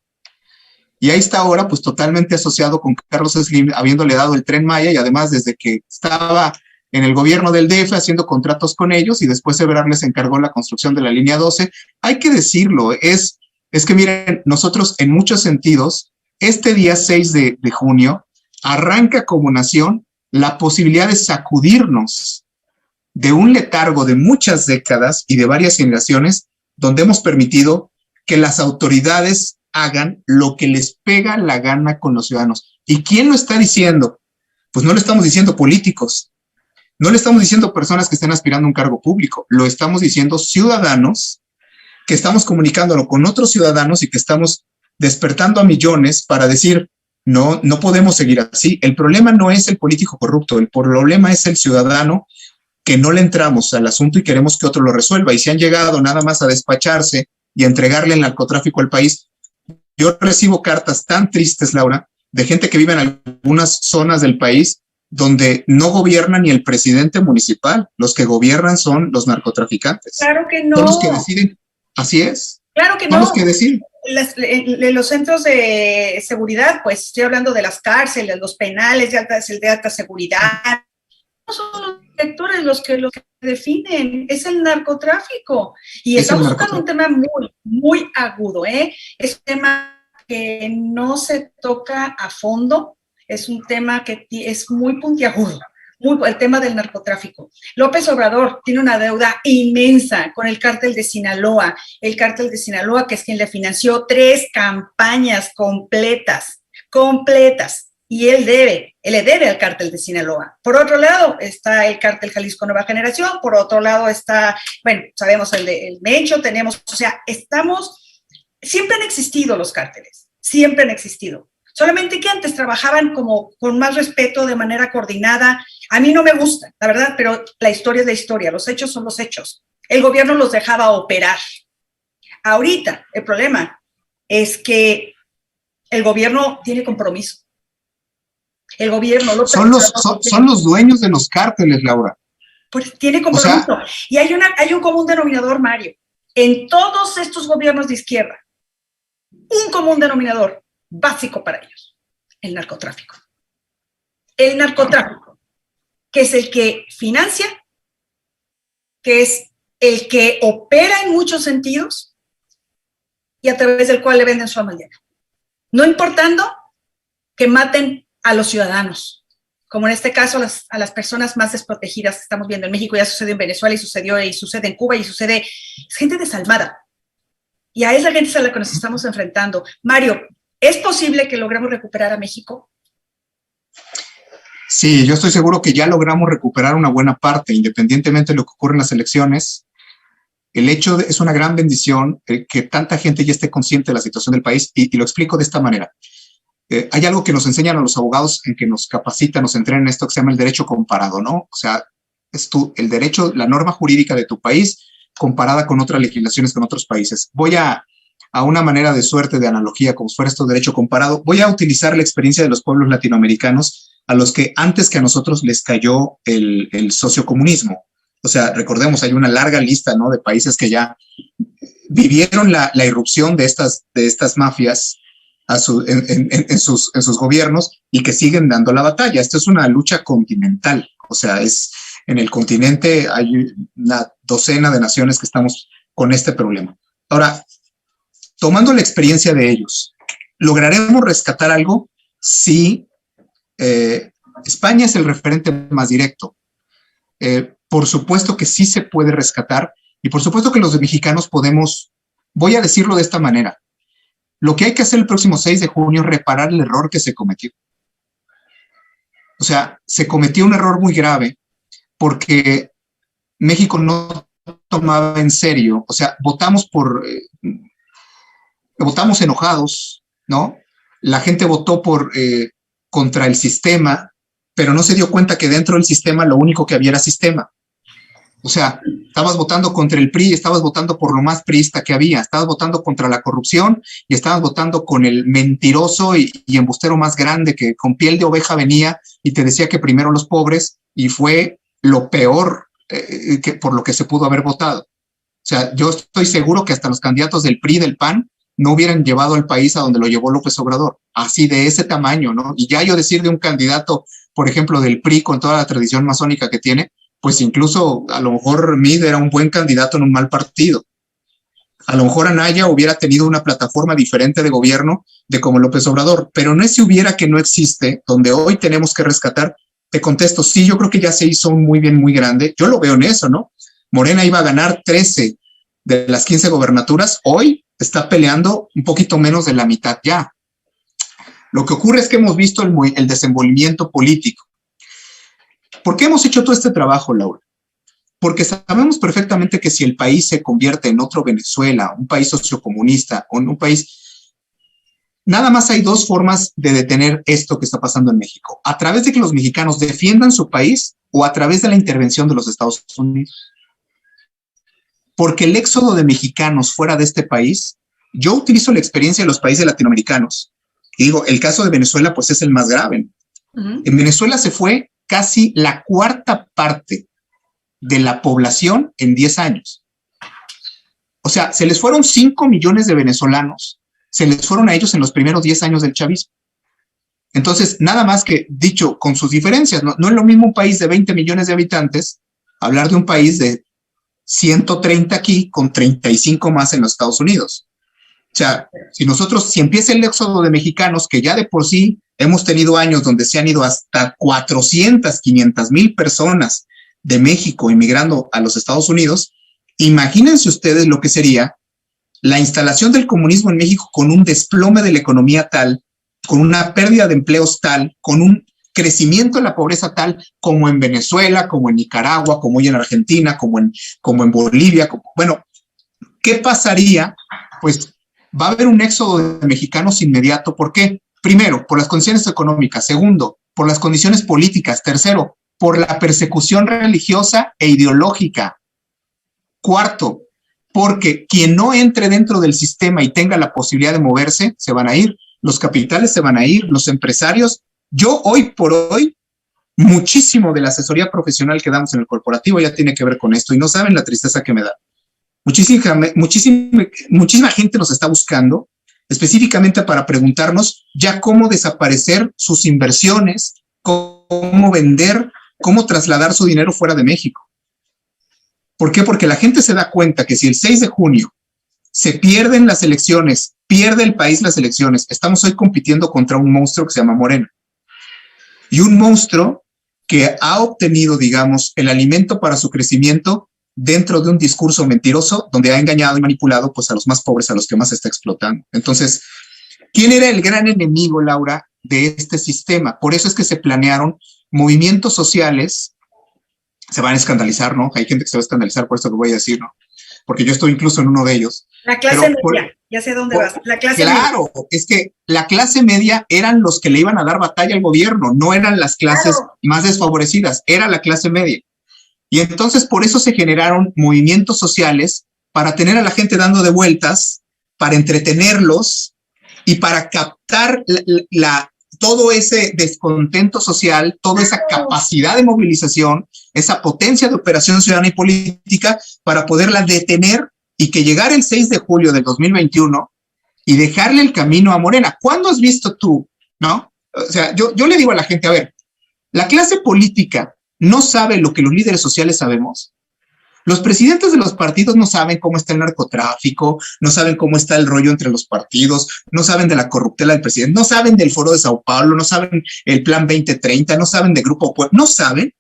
Y ahí está ahora, pues totalmente asociado con Carlos Slim, habiéndole dado el Tren Maya, y además desde que estaba en el gobierno del DF haciendo contratos con ellos, y después Ebrard les encargó la construcción de la línea 12. Hay que decirlo, es que miren, nosotros en muchos sentidos, este día 6 de junio, arranca como nación la posibilidad de sacudirnos de un letargo de muchas décadas y de varias generaciones, donde hemos permitido que las autoridades hagan lo que les pega la gana con los ciudadanos. ¿Y quién lo está diciendo? Pues no lo estamos diciendo políticos, no le estamos diciendo personas que estén aspirando a un cargo público, lo estamos diciendo ciudadanos que estamos comunicándolo con otros ciudadanos y que estamos despertando a millones para decir, no podemos seguir así. El problema no es el político corrupto, el problema es el ciudadano que no le entramos al asunto y queremos que otro lo resuelva. Y si han llegado nada más a despacharse y a entregarle el narcotráfico al país. Yo recibo cartas tan tristes, Laura, de gente que vive en algunas zonas del país donde no gobierna ni el presidente municipal. Los que gobiernan son los narcotraficantes. Claro que no. Son los que deciden. Así es. Claro que no. Son los que deciden. Los centros de seguridad, pues estoy hablando de las cárceles, los penales de alta seguridad. No son los directores los que definen, es el narcotráfico. Y estamos buscando un tema muy, muy agudo, ¿eh? Es un tema que no se toca a fondo, es un tema que es muy puntiagudo, el tema del narcotráfico. López Obrador tiene una deuda inmensa con el cártel de Sinaloa, que es quien le financió 3 campañas completas, y él le debe al cártel de Sinaloa. Por otro lado está el cártel Jalisco Nueva Generación, por otro lado está, bueno, sabemos el Mencho, tenemos, o sea, siempre han existido los cárteles, siempre han existido. Solamente que antes trabajaban como con más respeto, de manera coordinada. A mí no me gusta, la verdad, pero la historia es la historia, los hechos son los hechos. El gobierno los dejaba operar. Ahorita el problema es que el gobierno tiene compromiso. El gobierno son los dueños de los cárteles, Laura. Pues tiene compromiso. O sea, y hay un común denominador, Mario, en todos estos gobiernos de izquierda. Un común denominador básico para ellos: el narcotráfico. El narcotráfico, que es el que financia, que es el que opera en muchos sentidos y a través del cual le venden su alma al diablo. No importando que maten a los ciudadanos, como en este caso a las personas más desprotegidas que estamos viendo en México. Ya sucedió en Venezuela y sucede en Cuba y es gente desalmada. Y a esa gente es a la que nos estamos enfrentando. Mario, ¿es posible que logremos recuperar a México? Sí, yo estoy seguro que ya logramos recuperar una buena parte, independientemente de lo que ocurre en las elecciones. Es una gran bendición que tanta gente ya esté consciente de la situación del país, y lo explico de esta manera. hay algo que nos enseñan a los abogados, en que nos capacitan, nos entrenan en esto que se llama el derecho comparado, ¿no? O sea, es el derecho, la norma jurídica de tu país comparada con otras legislaciones con otros países. Voy a una manera de suerte, de analogía, como si fuera esto derecho comparado, voy a utilizar la experiencia de los pueblos latinoamericanos a los que antes que a nosotros les cayó el sociocomunismo. O sea, recordemos, hay una larga lista, ¿no?, de países que ya vivieron la irrupción de estas mafias en sus gobiernos y que siguen dando la batalla. Esto es una lucha continental. O sea, en el continente hay una docena de naciones que estamos con este problema. Ahora, tomando la experiencia de ellos, ¿lograremos rescatar algo? Sí, España es el referente más directo. Por supuesto que sí se puede rescatar y por supuesto que los mexicanos podemos, voy a decirlo de esta manera, lo que hay que hacer el próximo 6 de junio es reparar el error que se cometió. O sea, se cometió un error muy grave porque México no tomaba en serio, o sea, votamos enojados, ¿no? La gente votó contra el sistema, pero no se dio cuenta que dentro del sistema lo único que había era sistema. O sea, estabas votando contra el PRI, estabas votando por lo más priista que había, estabas votando contra la corrupción y estabas votando con el mentiroso y embustero más grande que con piel de oveja venía y te decía que primero los pobres, y fue lo peor por lo que se pudo haber votado. O sea, yo estoy seguro que hasta los candidatos del PRI y del PAN no hubieran llevado al país a donde lo llevó López Obrador, así de ese tamaño, ¿no? Y ya yo decir de un candidato, por ejemplo, del PRI con toda la tradición masónica que tiene, pues incluso a lo mejor Mid era un buen candidato en un mal partido. A lo mejor Anaya hubiera tenido una plataforma diferente de gobierno de como López Obrador, pero no es si hubiera que no existe, donde hoy tenemos que rescatar. Te contesto, sí, yo creo que ya se hizo un muy bien, muy grande. Yo lo veo en eso, ¿no? Morena iba a ganar 13 de las 15 gobernaturas, hoy está peleando un poquito menos de la mitad ya. Lo que ocurre es que hemos visto el desenvolvimiento político. ¿Por qué hemos hecho todo este trabajo, Laura? Porque sabemos perfectamente que si el país se convierte en otro Venezuela, un país sociocomunista, o en un país... Nada más hay dos formas de detener esto que está pasando en México. A través de que los mexicanos defiendan su país o a través de la intervención de los Estados Unidos. Porque el éxodo de mexicanos fuera de este país, yo utilizo la experiencia de los países latinoamericanos. Y digo, el caso de Venezuela pues es el más grave. En Venezuela se fue casi la cuarta parte de la población en 10 años. O sea, se les fueron 5 millones de venezolanos, se les fueron a ellos en los primeros 10 años del chavismo. Entonces, nada más que dicho con sus diferencias, no es lo mismo un país de 20 millones de habitantes, hablar de un país de 130 aquí con 35 más en los Estados Unidos. O sea, si empieza el éxodo de mexicanos, que ya de por sí hemos tenido años donde se han ido hasta 400, 500 mil personas de México emigrando a los Estados Unidos, imagínense ustedes lo que sería la instalación del comunismo en México con un desplome de la economía tal, con una pérdida de empleos tal, con un crecimiento de la pobreza tal, como en Venezuela, como en Nicaragua, como hoy en Argentina, como en Bolivia. Bueno, ¿qué pasaría? Pues va a haber un éxodo de mexicanos inmediato. ¿Por qué? Primero, por las condiciones económicas. Segundo, por las condiciones políticas. Tercero, por la persecución religiosa e ideológica. Cuarto, porque quien no entre dentro del sistema y tenga la posibilidad de moverse, se van a ir. Los capitales se van a ir, los empresarios. Yo hoy por hoy, muchísimo de la asesoría profesional que damos en el corporativo ya tiene que ver con esto y no saben la tristeza que me da. Muchísima gente nos está buscando específicamente para preguntarnos ya cómo desaparecer sus inversiones, cómo vender, cómo trasladar su dinero fuera de México. ¿Por qué? Porque la gente se da cuenta que si el 6 de junio se pierden las elecciones, pierde el país las elecciones, estamos hoy compitiendo contra un monstruo que se llama Morena. Y un monstruo que ha obtenido, digamos, el alimento para su crecimiento dentro de un discurso mentiroso donde ha engañado y manipulado pues a los más pobres, a los que más está explotando. Entonces, ¿quién era el gran enemigo, Laura, de este sistema? Por eso es que se planearon movimientos sociales, se van a escandalizar, ¿no? Hay gente que se va a escandalizar por esto que voy a decir, ¿no? porque yo estoy incluso en uno de ellos. La clase media, ya sé dónde vas. La clase claro, media. Es que la clase media eran los que le iban a dar batalla al gobierno, no eran las clases más desfavorecidas, era la clase media. Y entonces por eso se generaron movimientos sociales para tener a la gente dando de vueltas, para entretenerlos y para captar todo ese descontento social, toda esa capacidad de movilización, esa potencia de operación ciudadana y política para poderla detener y que llegara el 6 de julio del 2021 y dejarle el camino a Morena. ¿Cuándo has visto tú, no? O sea, yo le digo a la gente, a ver, la clase política no sabe lo que los líderes sociales sabemos. Los presidentes de los partidos no saben cómo está el narcotráfico, no saben cómo está el rollo entre los partidos, no saben de la corruptela del presidente, no saben del Foro de Sao Paulo, no saben el Plan 2030, no saben de Grupo Puebla, no saben.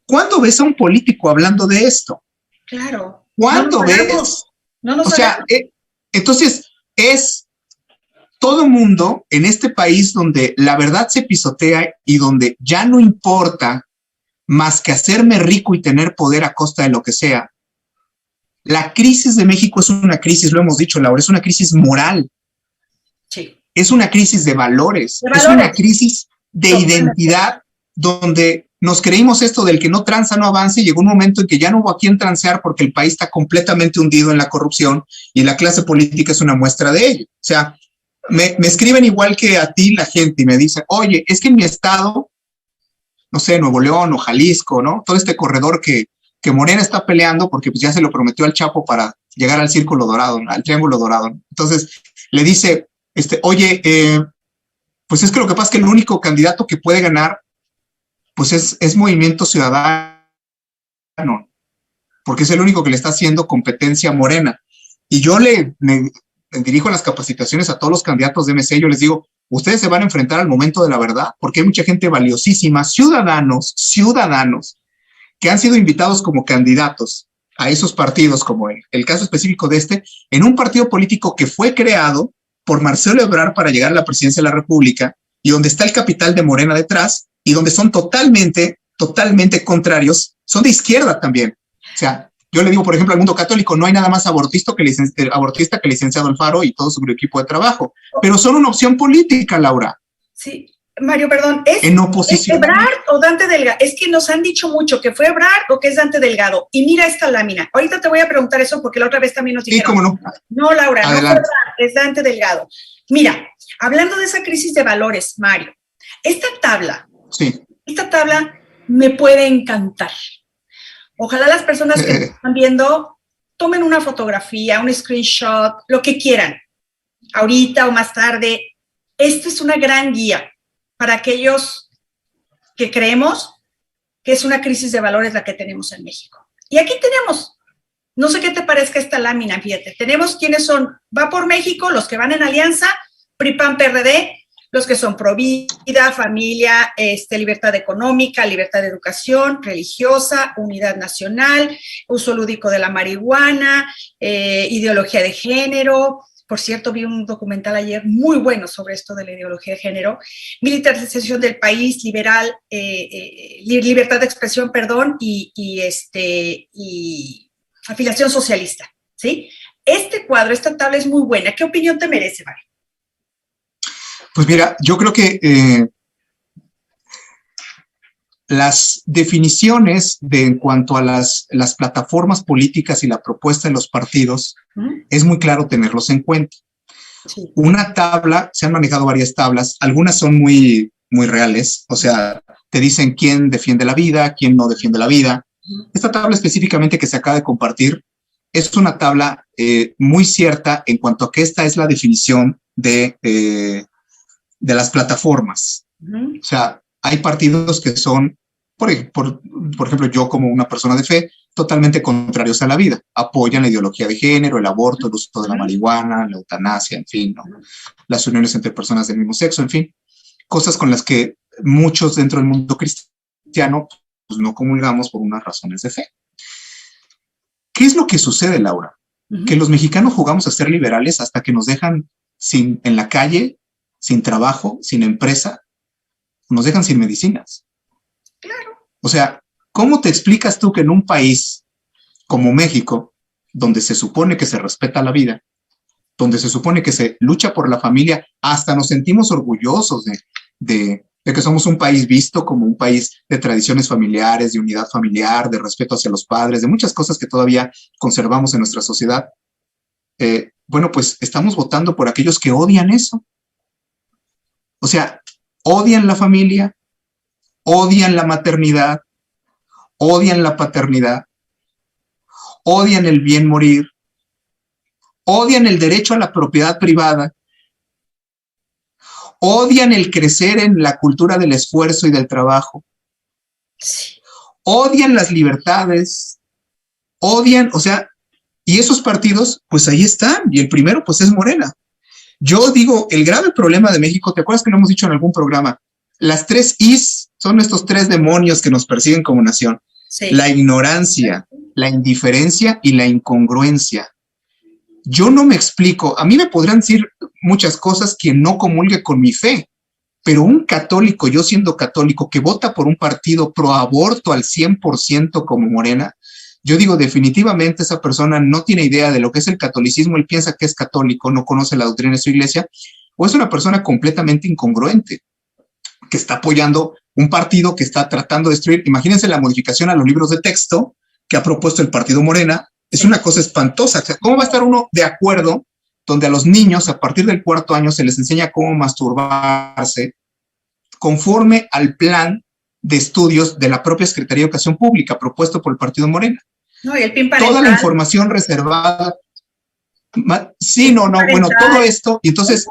¿Cuándo ves a un político hablando de esto? Claro. ¿Cuándo ves? No o sea, entonces es todo mundo en este país donde la verdad se pisotea y donde ya no importa más que hacerme rico y tener poder a costa de lo que sea. La crisis de México es una crisis, lo hemos dicho, Laura, es una crisis moral. Sí. Es una crisis de valores. Es una crisis de identidad donde nos creímos esto del que no tranza no avanza y llegó un momento en que ya no hubo a quién transear porque el país está completamente hundido en la corrupción y la clase política es una muestra de ello. O sea, me escriben igual que a ti la gente y me dicen, oye, es que en mi estado, no sé, Nuevo León o Jalisco, ¿no? Todo este corredor que Morena está peleando porque pues ya se lo prometió al Chapo para llegar al Círculo Dorado, al Triángulo Dorado. Entonces le dice, oye, pues es que lo que pasa es que el único candidato que puede ganar pues es Movimiento Ciudadano, porque es el único que le está haciendo competencia a Morena. Y yo me dirijo a las capacitaciones a todos los candidatos de MC, yo les digo, ustedes se van a enfrentar al momento de la verdad, porque hay mucha gente valiosísima, ciudadanos, que han sido invitados como candidatos a esos partidos, como el caso específico de en un partido político que fue creado por Marcelo Ebrard para llegar a la presidencia de la República, y donde está el capital de Morena detrás, y donde son totalmente contrarios, son de izquierda también. O sea, yo le digo, por ejemplo, al mundo católico, no hay nada más abortista que licenciado Alfaro y todo su equipo de trabajo, pero son una opción política, Laura. Sí, Mario, perdón, en oposición. ¿Es Ebrard o Dante Delgado? Es que nos han dicho mucho que fue Ebrard o que es Dante Delgado. Y mira esta lámina. Ahorita te voy a preguntar eso porque la otra vez también nos dijeron. Sí, cómo no. No, Laura, adelante. No fue Ebrard, es Dante Delgado. Mira, hablando de esa crisis de valores, Mario, esta tabla me puede encantar. Ojalá las personas que están viendo tomen una fotografía, un screenshot, lo que quieran, ahorita o más tarde. Esta es una gran guía para aquellos que creemos que es una crisis de valores la que tenemos en México. Y aquí tenemos, no sé qué te parezca esta lámina, fíjate, tenemos quienes son, va por México, los que van en alianza, PRI, PAN, PRD, los que son pro vida, familia, libertad económica, libertad de educación, religiosa, unidad nacional, uso lúdico de la marihuana, ideología de género. Por cierto, vi un documental ayer muy bueno sobre esto de la ideología de género, militarización del país, libertad de expresión, perdón, y afiliación socialista, ¿sí? Este cuadro, esta tabla es muy buena. ¿Qué opinión te merece, Mario? Pues mira, yo creo que las definiciones en cuanto a las plataformas políticas y la propuesta de los partidos, es muy claro tenerlos en cuenta. Sí. Una tabla, se han manejado varias tablas, algunas son muy reales, o sea, te dicen quién defiende la vida, quién no defiende la vida. Esta tabla específicamente que se acaba de compartir es una tabla muy cierta en cuanto a que esta es la definición de las plataformas. O sea, hay partidos que son, por ejemplo, yo como una persona de fe, totalmente contrarios a la vida. Apoyan la ideología de género, el aborto, el uso de la marihuana, la eutanasia, en fin, ¿no? Las uniones entre personas del mismo sexo, en fin. Cosas con las que muchos dentro del mundo cristiano pues, no comulgamos por unas razones de fe. ¿Qué es lo que sucede, Laura? Que los mexicanos jugamos a ser liberales hasta que nos dejan en la calle, sin trabajo, sin empresa, nos dejan sin medicinas. Claro. O sea, ¿cómo te explicas tú que en un país como México, donde se supone que se respeta la vida, donde se supone que se lucha por la familia, hasta nos sentimos orgullosos de que somos un país visto como un país de tradiciones familiares, de unidad familiar, de respeto hacia los padres, de muchas cosas que todavía conservamos en nuestra sociedad. Bueno, pues estamos votando por aquellos que odian eso. O sea, odian la familia, odian la maternidad, odian la paternidad, odian el bien morir, odian el derecho a la propiedad privada, odian el crecer en la cultura del esfuerzo y del trabajo, odian las libertades, odian, o sea, y esos partidos, pues ahí están, y el primero, pues es Morena. Yo digo, el grave problema de México, ¿te acuerdas que lo hemos dicho en algún programa? Las 3 Is son estos 3 demonios que nos persiguen como nación. Sí. La ignorancia, la indiferencia y la incongruencia. Yo no me explico, a mí me podrán decir muchas cosas que no comulgue con mi fe, pero un católico, yo siendo católico, que vota por un partido pro aborto al 100% como Morena, yo digo definitivamente esa persona no tiene idea de lo que es el catolicismo, él piensa que es católico, no conoce la doctrina de su iglesia, o es una persona completamente incongruente, que está apoyando un partido que está tratando de destruir. Imagínense la modificación a los libros de texto que ha propuesto el partido Morena. Es una cosa espantosa. O sea, ¿cómo va a estar uno de acuerdo donde a los niños a partir del 4º año se les enseña cómo masturbarse conforme al plan de estudios de la propia Secretaría de Educación Pública propuesto por el partido Morena? No, y el PIN parental. Toda la información reservada. Sí, no, bueno, todo esto. Y entonces.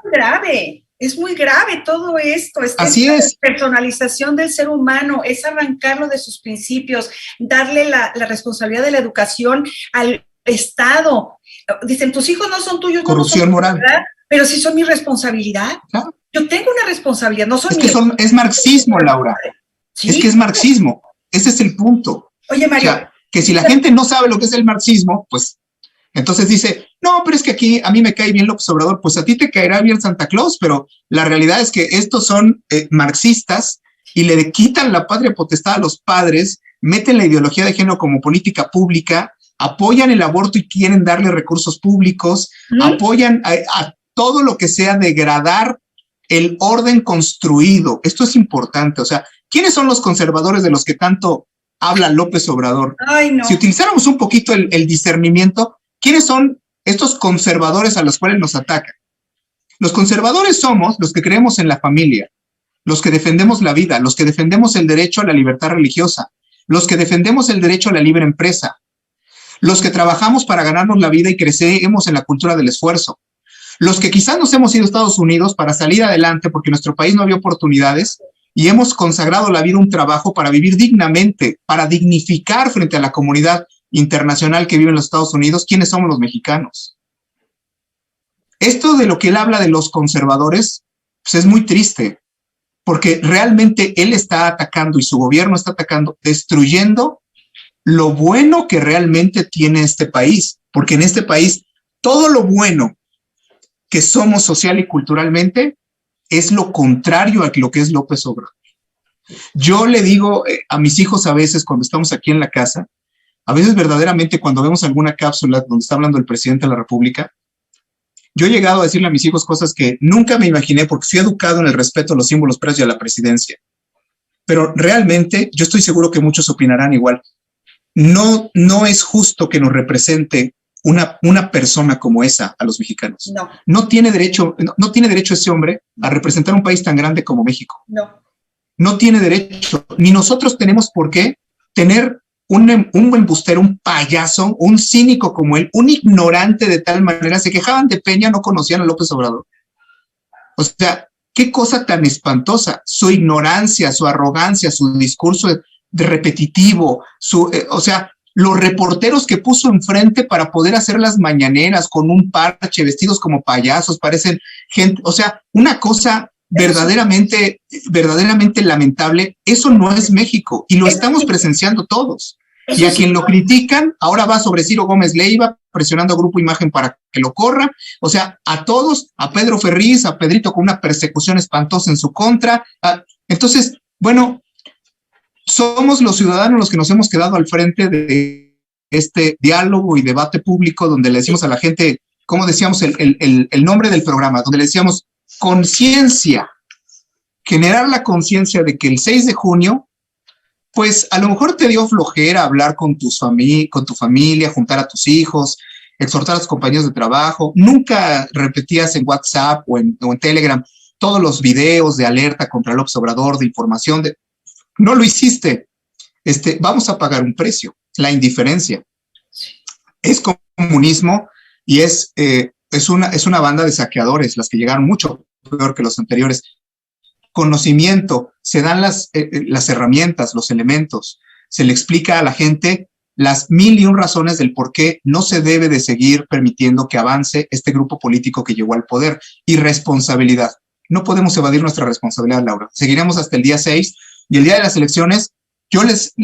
Es muy grave todo esto. Así es. Personalización del ser humano, es arrancarlo de sus principios, darle la responsabilidad de la educación al Estado. Dicen, tus hijos no son tuyos. Corrupción no son moral. Pero sí son mi responsabilidad. Claro. Yo tengo una responsabilidad, no son es marxismo, Laura. ¿Sí? Es que es marxismo. Ese es el punto. Oye, Mario. O sea, que si la gente no sabe lo que es el marxismo, pues entonces dice, no, pero es que aquí a mí me cae bien López Obrador, pues a ti te caerá bien Santa Claus, pero la realidad es que estos son marxistas y le quitan la patria potestad a los padres, meten la ideología de género como política pública, apoyan el aborto y quieren darle recursos públicos, apoyan a todo lo que sea degradar el orden construido. Esto es importante. O sea, ¿quiénes son los conservadores de los que tanto habla López Obrador? Ay, no. Si utilizáramos un poquito el discernimiento, ¿quiénes son estos conservadores a los cuales nos atacan? Los conservadores somos los que creemos en la familia, los que defendemos la vida, los que defendemos el derecho a la libertad religiosa, los que defendemos el derecho a la libre empresa, los que trabajamos para ganarnos la vida y crecemos en la cultura del esfuerzo, los que quizás nos hemos ido a Estados Unidos para salir adelante porque en nuestro país no había oportunidades y hemos consagrado la vida a un trabajo para vivir dignamente, para dignificar frente a la comunidad internacional que vive en los Estados Unidos. ¿Quiénes somos los mexicanos? Esto de lo que él habla de los conservadores, pues es muy triste, porque realmente él está atacando y su gobierno está atacando, destruyendo lo bueno que realmente tiene este país, porque en este país todo lo bueno que somos social y culturalmente es lo contrario a lo que es López Obrador. Yo le digo a mis hijos a veces cuando estamos aquí en la casa, a veces verdaderamente cuando vemos alguna cápsula donde está hablando el presidente de la República, yo he llegado a decirle a mis hijos cosas que nunca me imaginé porque fui educado en el respeto a los símbolos previos y a la presidencia. Pero realmente yo estoy seguro que muchos opinarán igual. No es justo que nos represente una persona como esa a los mexicanos. No tiene derecho ese hombre a representar un país tan grande como México. No tiene derecho. Ni nosotros tenemos por qué tener un embustero, un payaso, un cínico como él, un ignorante de tal manera. Se quejaban de Peña, no conocían a López Obrador. O sea, qué cosa tan espantosa. Su ignorancia, su arrogancia, su discurso de repetitivo, o sea, los reporteros que puso enfrente para poder hacer las mañaneras con un parche, vestidos como payasos, parecen gente, o sea, una cosa verdaderamente lamentable. Eso no es México y lo estamos presenciando todos. Y a quien lo critican, ahora va sobre Ciro Gómez Leiva, presionando a Grupo Imagen para que lo corra. O sea, a todos, a Pedro Ferriz, a Pedrito con una persecución espantosa en su contra. Entonces, bueno, somos los ciudadanos los que nos hemos quedado al frente de este diálogo y debate público donde le decimos a la gente, como decíamos el nombre del programa, donde le decíamos conciencia, generar la conciencia de que el 6 de junio, pues a lo mejor te dio flojera hablar con tu familia, juntar a tus hijos, exhortar a tus compañeros de trabajo, nunca repetías en WhatsApp o en Telegram todos los videos de alerta contra López Obrador, de información, no lo hiciste. Vamos a pagar un precio, la indiferencia. Es comunismo y es una banda de saqueadores, las que llegaron mucho peor que los anteriores. Conocimiento, se dan las herramientas, los elementos, se le explica a la gente las 1001 razones del por qué no se debe de seguir permitiendo que avance este grupo político que llegó al poder. Y responsabilidad. No podemos evadir nuestra responsabilidad, Laura. Seguiremos hasta el día 6 y el día de las elecciones. Yo les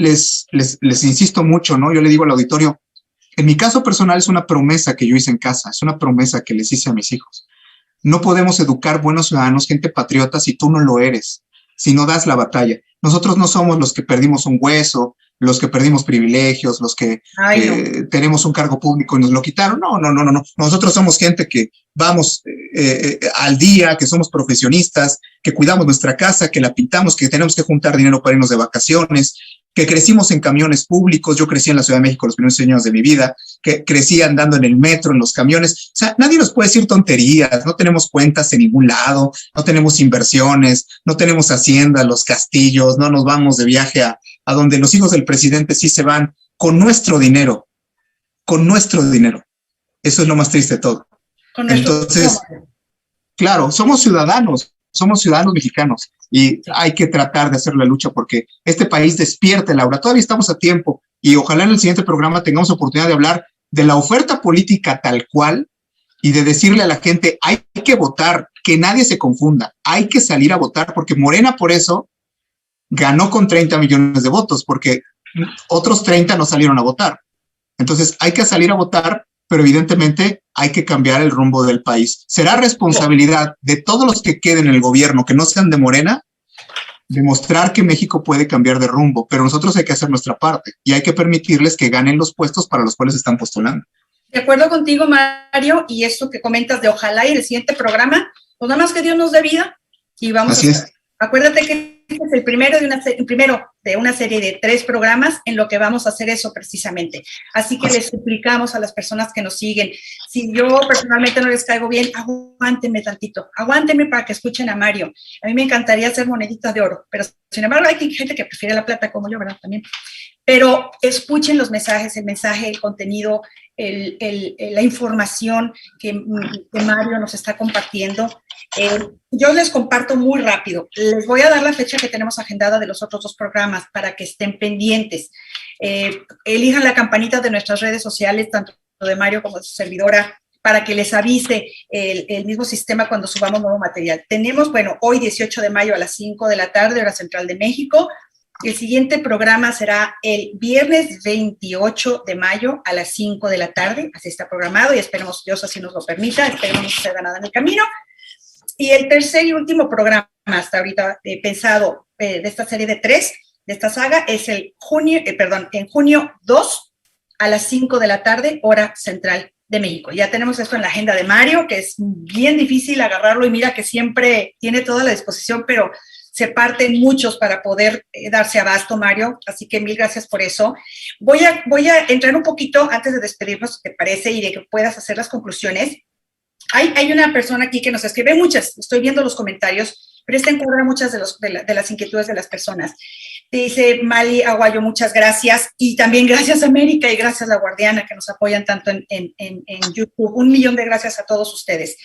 insisto mucho, ¿no? Yo le digo al auditorio, en mi caso personal es una promesa que yo hice en casa, es una promesa que les hice a mis hijos. No podemos educar buenos ciudadanos, gente patriota, si tú no lo eres, si no das la batalla. Nosotros no somos los que perdimos un hueso, los que perdimos privilegios, los que tenemos un cargo público y nos lo quitaron. No. Nosotros somos gente que vamos al día, que somos profesionistas, que cuidamos nuestra casa, que la pintamos, que tenemos que juntar dinero para irnos de vacaciones, que crecimos en camiones públicos. Yo crecí en la Ciudad de México los primeros años de mi vida, que crecí andando en el metro, en los camiones. O sea, nadie nos puede decir tonterías, no tenemos cuentas en ningún lado, no tenemos inversiones, no tenemos hacienda, los castillos, no nos vamos de viaje a donde los hijos del presidente sí se van con nuestro dinero, Eso es lo más triste de todo. Entonces, claro, somos ciudadanos mexicanos y hay que tratar de hacer la lucha porque este país despierte, Laura. Todavía estamos a tiempo y ojalá en el siguiente programa tengamos oportunidad de hablar de la oferta política tal cual y de decirle a la gente, hay que votar, que nadie se confunda, hay que salir a votar porque Morena por eso ganó con 30 millones de votos porque otros 30 no salieron a votar. Entonces hay que salir a votar, pero evidentemente hay que cambiar el rumbo del país. Será responsabilidad de todos los que queden en el gobierno, que no sean de Morena, demostrar que México puede cambiar de rumbo, pero nosotros hay que hacer nuestra parte y hay que permitirles que ganen los puestos para los cuales están postulando. De acuerdo contigo, Mario, y esto que comentas de ojalá y el siguiente programa, pues nada más que Dios nos dé vida y vamos Así es. Acuérdate que este es el primero de una serie de 3 programas en lo que vamos a hacer eso precisamente. Así que les suplicamos a las personas que nos siguen, si yo personalmente no les caigo bien, aguántenme tantito, aguántenme para que escuchen a Mario. A mí me encantaría hacer moneditas de oro, pero sin embargo hay gente que prefiere la plata como yo, ¿verdad? También. Pero escuchen los mensajes, el mensaje, el contenido, la información que Mario nos está compartiendo. Yo les comparto muy rápido. Les voy a dar la fecha que tenemos agendada de los otros 2 programas para que estén pendientes. Elijan la campanita de nuestras redes sociales, tanto de Mario como de su servidora, para que les avise el mismo sistema cuando subamos nuevo material. Tenemos, hoy 18 de mayo a las 5 de la tarde, hora central de México. El siguiente programa será el viernes 28 de mayo a las 5 de la tarde. Así está programado y esperemos Dios así nos lo permita. Esperemos no suceda nada en el camino. Y el tercer y último programa hasta ahorita pensado de esta serie de 3, de esta saga, es en junio 2 a las 5 de la tarde, hora central de México. Ya tenemos esto en la agenda de Mario, que es bien difícil agarrarlo y mira que siempre tiene toda la disposición, pero se parten muchos para poder darse abasto, Mario, así que mil gracias por eso. Voy a entrar un poquito antes de despedirnos, ¿te parece? Y de que puedas hacer las conclusiones. Hay una persona aquí que nos escribe muchas, estoy viendo los comentarios, pero esta encuadra muchas de las inquietudes de las personas. Te dice Mali Aguayo, muchas gracias, y también gracias América y gracias La Guardiana, que nos apoyan tanto en YouTube. 1,000,000 de gracias a todos ustedes.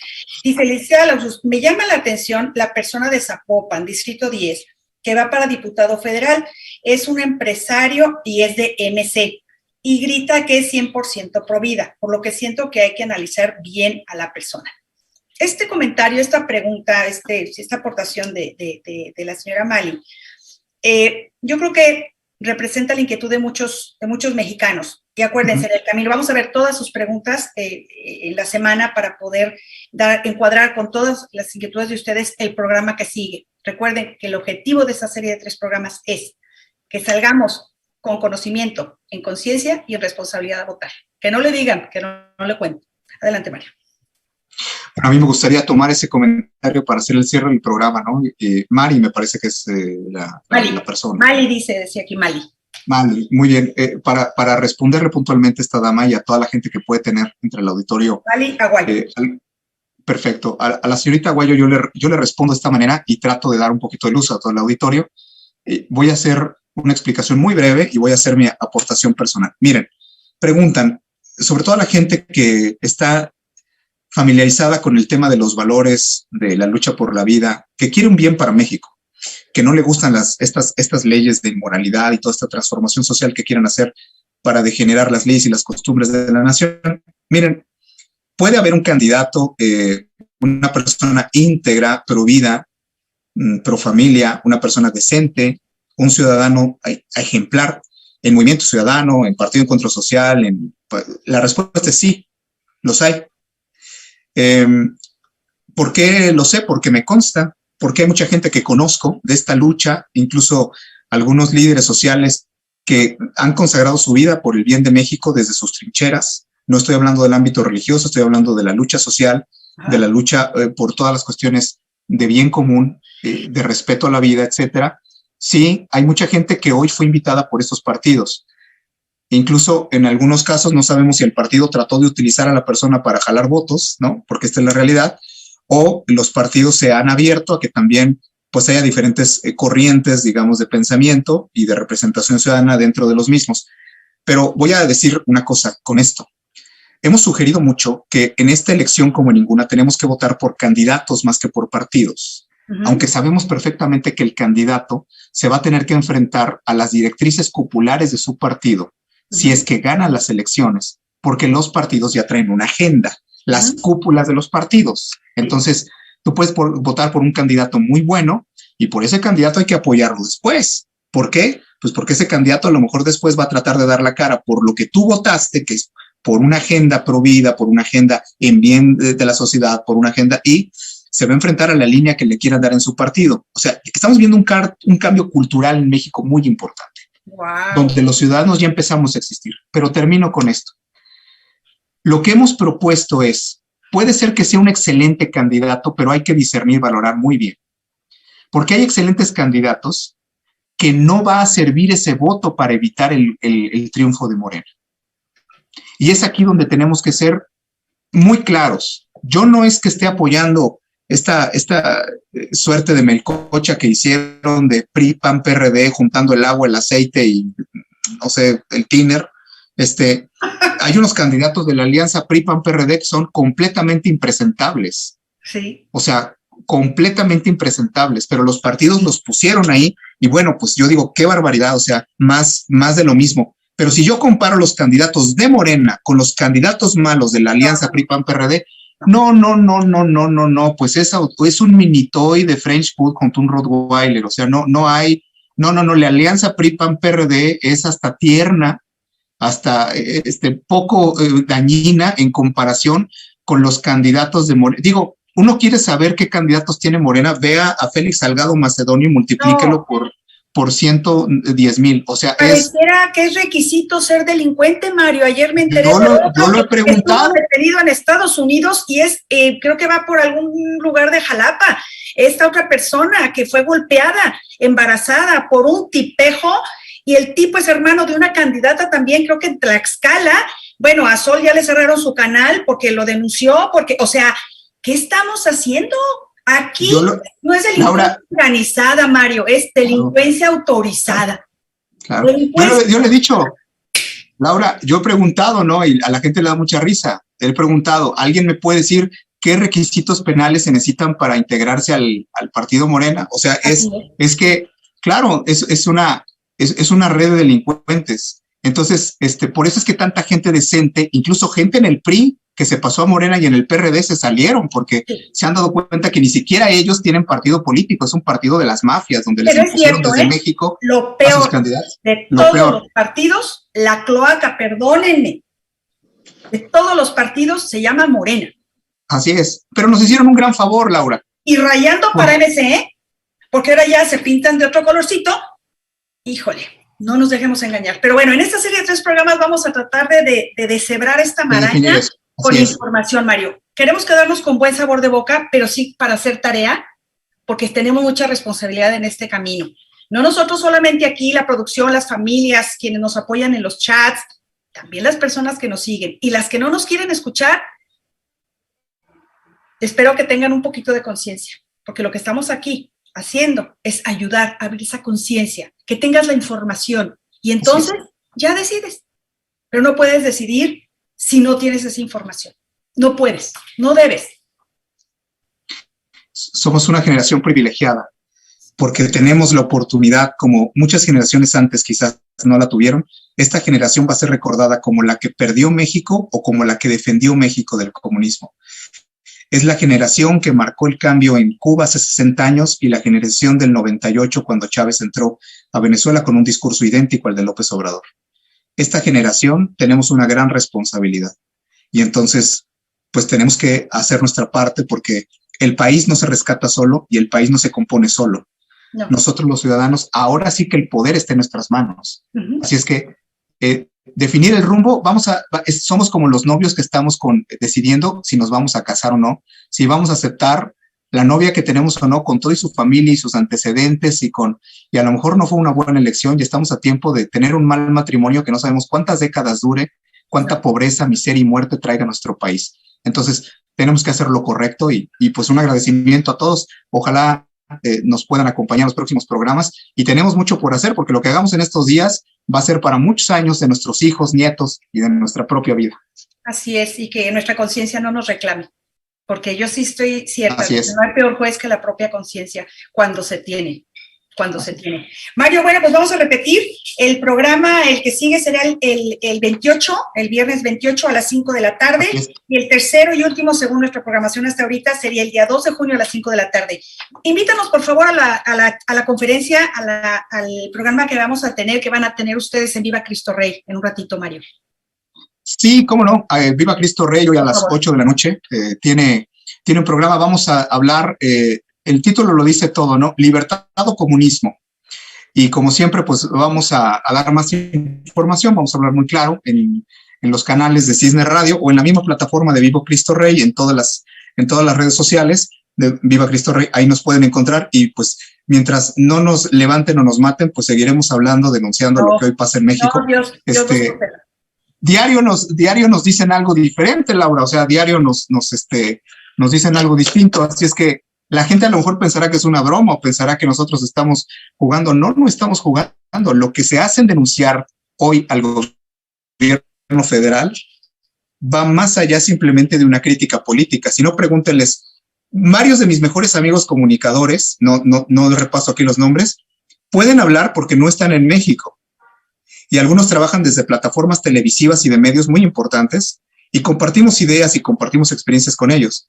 Dice, licenciada, me llama la atención la persona de Zapopan, Distrito 10, que va para diputado federal, es un empresario y es de MC, y grita que es 100% provida, por lo que siento que hay que analizar bien a la persona. Este comentario, esta pregunta, esta aportación de la señora Mali, yo creo que representa la inquietud de muchos mexicanos. Y acuérdense, en el camino vamos a ver todas sus preguntas en la semana para poder encuadrar con todas las inquietudes de ustedes el programa que sigue. Recuerden que el objetivo de esta serie de 3 programas es que salgamos con conocimiento, en conciencia y en responsabilidad a votar. Que no le digan, que no le cuenten. Adelante, Mario. Bueno, a mí me gustaría tomar ese comentario para hacer el cierre del programa, ¿no? Mari me parece que es la persona. Mali decía aquí Mali. Mali, muy bien. Para responderle puntualmente a esta dama y a toda la gente que puede tener entre el auditorio. Mali Aguayo. Perfecto. A la señorita Aguayo yo le respondo de esta manera y trato de dar un poquito de luz a todo el auditorio. Voy a hacer una explicación muy breve y voy a hacer mi aportación personal. Miren, preguntan, sobre todo a la gente que está familiarizada con el tema de los valores, de la lucha por la vida, que quiere un bien para México, que no le gustan estas leyes de inmoralidad y toda esta transformación social que quieren hacer para degenerar las leyes y las costumbres de la nación. Miren, puede haber un candidato, una persona íntegra, pro vida, pro familia, una persona decente, un ciudadano ejemplar en Movimiento Ciudadano, en Partido Encuentro Social. La respuesta es sí, los hay. ¿Por qué lo sé? Porque me consta, porque hay mucha gente que conozco de esta lucha, incluso algunos líderes sociales que han consagrado su vida por el bien de México desde sus trincheras. No estoy hablando del ámbito religioso, estoy hablando de la lucha social, de la lucha por todas las cuestiones de bien común, de respeto a la vida, etcétera. Sí, hay mucha gente que hoy fue invitada por estos partidos. Incluso en algunos casos no sabemos si el partido trató de utilizar a la persona para jalar votos, ¿no? Porque esta es la realidad. O los partidos se han abierto a que también pues haya diferentes corrientes, digamos, de pensamiento y de representación ciudadana dentro de los mismos. Pero voy a decir una cosa con esto. Hemos sugerido mucho que en esta elección, como en ninguna, tenemos que votar por candidatos más que por partidos. Aunque sabemos perfectamente que el candidato se va a tener que enfrentar a las directrices cupulares de su partido si es que gana las elecciones, porque los partidos ya traen una agenda, las cúpulas de los partidos. Entonces, tú puedes votar por un candidato muy bueno y por ese candidato hay que apoyarlo después. ¿Por qué? Pues porque ese candidato a lo mejor después va a tratar de dar la cara por lo que tú votaste, que es por una agenda pro vida, por una agenda en bien de la sociedad, por una agenda, y se va a enfrentar a la línea que le quieran dar en su partido. O sea, estamos viendo un cambio cultural en México muy importante. Wow. Donde los ciudadanos ya empezamos a existir. Pero termino con esto. Lo que hemos propuesto es, puede ser que sea un excelente candidato, pero hay que discernir y valorar muy bien. Porque hay excelentes candidatos que no va a servir ese voto para evitar el triunfo de Morena. Y es aquí donde tenemos que ser muy claros. Yo no es que esté apoyando esta suerte de melcocha que hicieron de PRI, PAN, PRD, juntando el agua, el aceite y, no sé, el tiner. Hay unos candidatos de la alianza PRI, PAN, PRD que son completamente impresentables. Sí. O sea, completamente impresentables, pero los partidos los pusieron ahí y bueno, pues yo digo, qué barbaridad, o sea, más de lo mismo. Pero si yo comparo los candidatos de Morena con los candidatos malos de la alianza PRI, PAN, PRD, no, pues es un mini toy de French Food contra un Rottweiler, o sea, la alianza PRI, PAN, PRD es hasta tierna, hasta poco dañina en comparación con los candidatos de Morena. Digo, uno quiere saber qué candidatos tiene Morena, vea a Félix Salgado Macedonio y multiplíquelo por 110,000. O sea, pareciera que es requisito ser delincuente, Mario. Ayer me enteré yo lo he preguntado. Estuvo detenido en Estados Unidos y creo que va por algún lugar de Jalapa. Esta otra persona que fue golpeada, embarazada por un tipejo, y el tipo es hermano de una candidata también, creo que en Tlaxcala. Bueno, a Sol ya le cerraron su canal porque lo denunció, o sea, ¿qué estamos haciendo? Aquí no es delincuencia organizada, Mario, es delincuencia autorizada. Claro. Yo le he dicho, Laura, yo he preguntado, ¿no? Y a la gente le da mucha risa. He preguntado, ¿alguien me puede decir qué requisitos penales se necesitan para integrarse al partido Morena? O sea, es que, claro, es una red de delincuentes. Entonces, por eso es que tanta gente decente, incluso gente en el PRI, que se pasó a Morena y en el PRD se salieron porque se han dado cuenta que ni siquiera ellos tienen partido político, es un partido de las mafias donde les impusieron desde México lo peor a sus candidatos. De todos los partidos, la cloaca, perdónenme, de todos los partidos se llama Morena. Así es, pero nos hicieron un gran favor, Laura. Y rayando para MC, porque ahora ya se pintan de otro colorcito, híjole. No nos dejemos engañar. Pero bueno, en esta serie de 3 programas vamos a tratar de deshebrar esta maraña con información, Mario. Queremos quedarnos con buen sabor de boca, pero sí para hacer tarea, porque tenemos mucha responsabilidad en este camino. No nosotros solamente aquí, la producción, las familias, quienes nos apoyan en los chats, también las personas que nos siguen y las que no nos quieren escuchar. Espero que tengan un poquito de conciencia, porque lo que estamos aquí haciendo es ayudar a abrir esa conciencia, que tengas la información y entonces ya decides. Pero no puedes decidir si no tienes esa información. No puedes, no debes. Somos una generación privilegiada porque tenemos la oportunidad, como muchas generaciones antes quizás no la tuvieron. Esta generación va a ser recordada como la que perdió México o como la que defendió México del comunismo. Es la generación que marcó el cambio en Cuba hace 60 años y la generación del 98 cuando Chávez entró a Venezuela con un discurso idéntico al de López Obrador. Esta generación tenemos una gran responsabilidad y entonces pues tenemos que hacer nuestra parte porque el país no se rescata solo y el país no se compone solo. No. Nosotros los ciudadanos, ahora sí que el poder está en nuestras manos. Así es que definir el rumbo, somos como los novios que estamos decidiendo si nos vamos a casar o no, si vamos a aceptar la novia que tenemos o no, con toda su familia y sus antecedentes y a lo mejor no fue una buena elección y estamos a tiempo de tener un mal matrimonio que no sabemos cuántas décadas dure, cuánta pobreza, miseria y muerte traiga a nuestro país. Entonces, tenemos que hacer lo correcto y pues un agradecimiento a todos. Ojalá nos puedan acompañar en los próximos programas y tenemos mucho por hacer porque lo que hagamos en estos días va a ser para muchos años de nuestros hijos, nietos y de nuestra propia vida. Así es, y que nuestra conciencia no nos reclame, porque yo sí estoy cierta, que no hay peor juez que la propia conciencia cuando se tiene. Mario, bueno, pues vamos a repetir. El programa, el que sigue será el 28, el viernes 28 a las 5 de la tarde, y el tercero y último, según nuestra programación hasta ahorita, sería el día 2 de junio a las 5 de la tarde. Invítanos, por favor, a la conferencia, al programa que vamos a tener, que van a tener ustedes en Viva Cristo Rey, en un ratito, Mario. Sí, cómo no, Viva Cristo Rey, hoy a las 8 de la noche, tiene un programa, vamos a hablar... el título lo dice todo, ¿no? Libertad o comunismo. Y como siempre, pues vamos a dar más información, vamos a hablar muy claro en los canales de Cisne Radio o en la misma plataforma de Viva Cristo Rey, en todas las redes sociales de Viva Cristo Rey, ahí nos pueden encontrar y pues mientras no nos levanten o nos maten, pues seguiremos hablando, denunciando lo que hoy pasa en México. Dios diario nos dicen algo diferente, Laura, o sea, diario nos dicen algo distinto, así es que la gente a lo mejor pensará que es una broma o pensará que nosotros estamos jugando. No estamos jugando. Lo que se hace en denunciar hoy al gobierno federal va más allá simplemente de una crítica política. Si no, pregúntenles. Varios de mis mejores amigos comunicadores, no repaso aquí los nombres, pueden hablar porque no están en México. Y algunos trabajan desde plataformas televisivas y de medios muy importantes y compartimos ideas y compartimos experiencias con ellos.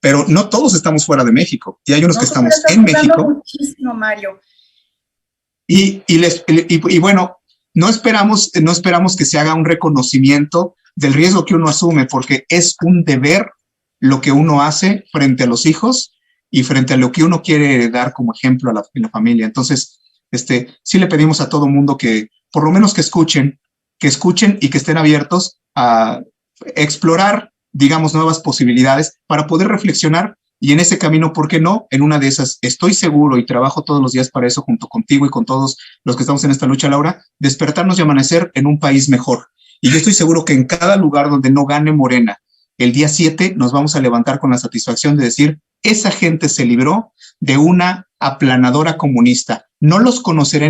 Pero no todos estamos fuera de México, y hay unos que estamos en México. Muchísimo, Mario. Y bueno, no esperamos que se haga un reconocimiento del riesgo que uno asume, porque es un deber lo que uno hace frente a los hijos y frente a lo que uno quiere dar como ejemplo a la familia. Entonces, sí le pedimos a todo mundo que por lo menos que escuchen y que estén abiertos a explorar, digamos, nuevas posibilidades para poder reflexionar y en ese camino, ¿por qué no? En una de esas, estoy seguro y trabajo todos los días para eso junto contigo y con todos los que estamos en esta lucha, Laura, despertarnos y amanecer en un país mejor. Y yo estoy seguro que en cada lugar donde no gane Morena, el día 7 nos vamos a levantar con la satisfacción de decir, esa gente se libró de una aplanadora comunista. No los conoceré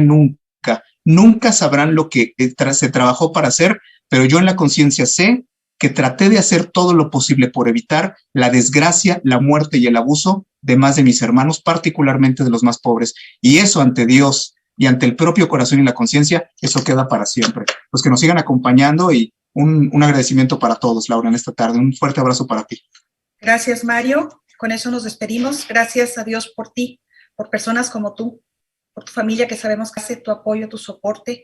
nunca sabrán lo que se trabajó para hacer, pero yo en la conciencia sé que traté de hacer todo lo posible por evitar la desgracia, la muerte y el abuso de más de mis hermanos, particularmente de los más pobres. Y eso ante Dios y ante el propio corazón y la conciencia, eso queda para siempre. Pues que nos sigan acompañando y un agradecimiento para todos, Laura, en esta tarde. Un fuerte abrazo para ti. Gracias, Mario. Con eso nos despedimos. Gracias a Dios por ti, por personas como tú, por tu familia que sabemos que hace tu apoyo, tu soporte.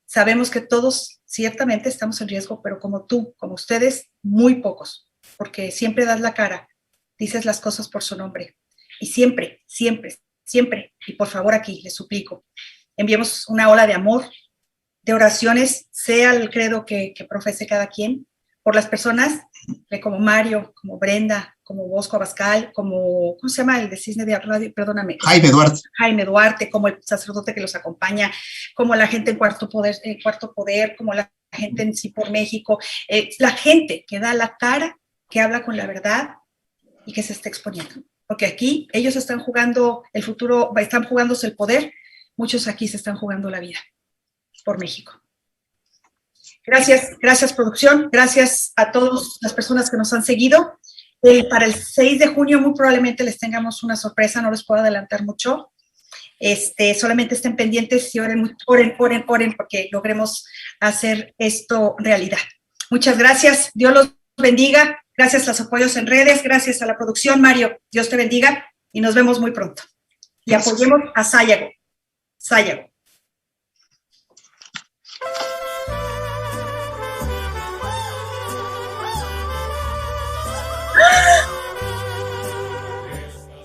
Sabemos que todos ciertamente estamos en riesgo, pero como tú, como ustedes, muy pocos, porque siempre das la cara, dices las cosas por su nombre. Y siempre, y por favor aquí les suplico, enviemos una ola de amor, de oraciones, sea el credo que profese cada quien, por las personas como Mario, como Brenda, como Bosco Abascal, como, ¿cómo se llama el de Cisne de Radio? Perdóname. Jaime Duarte, como el sacerdote que los acompaña, como la gente en Cuarto Poder, como la gente en Sí por México, la gente que da la cara, que habla con la verdad y que se está exponiendo. Porque aquí ellos están jugando el futuro, están jugándose el poder, muchos aquí se están jugando la vida por México. Gracias producción, gracias a todas las personas que nos han seguido. Para el 6 de junio muy probablemente les tengamos una sorpresa, no les puedo adelantar mucho. Solamente estén pendientes y oren porque logremos hacer esto realidad. Muchas gracias, Dios los bendiga, gracias a los apoyos en redes, gracias a la producción, Mario, Dios te bendiga y nos vemos muy pronto. Y apoyemos a Sayago.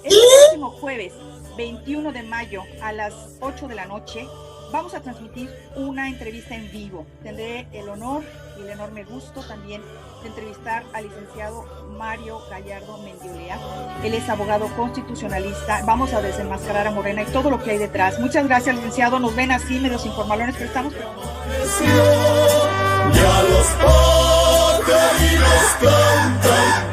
El próximo jueves 21 de mayo a las 8 de la noche vamos a transmitir una entrevista en vivo. Tendré el honor y el enorme gusto también de entrevistar al licenciado Mario Gallardo Mendiolea. Él es abogado constitucionalista. Vamos a desenmascarar a Morena y todo lo que hay detrás. Muchas gracias, licenciado. Nos ven así, medios informalones, pero estamos... Ya los pájaros cantan.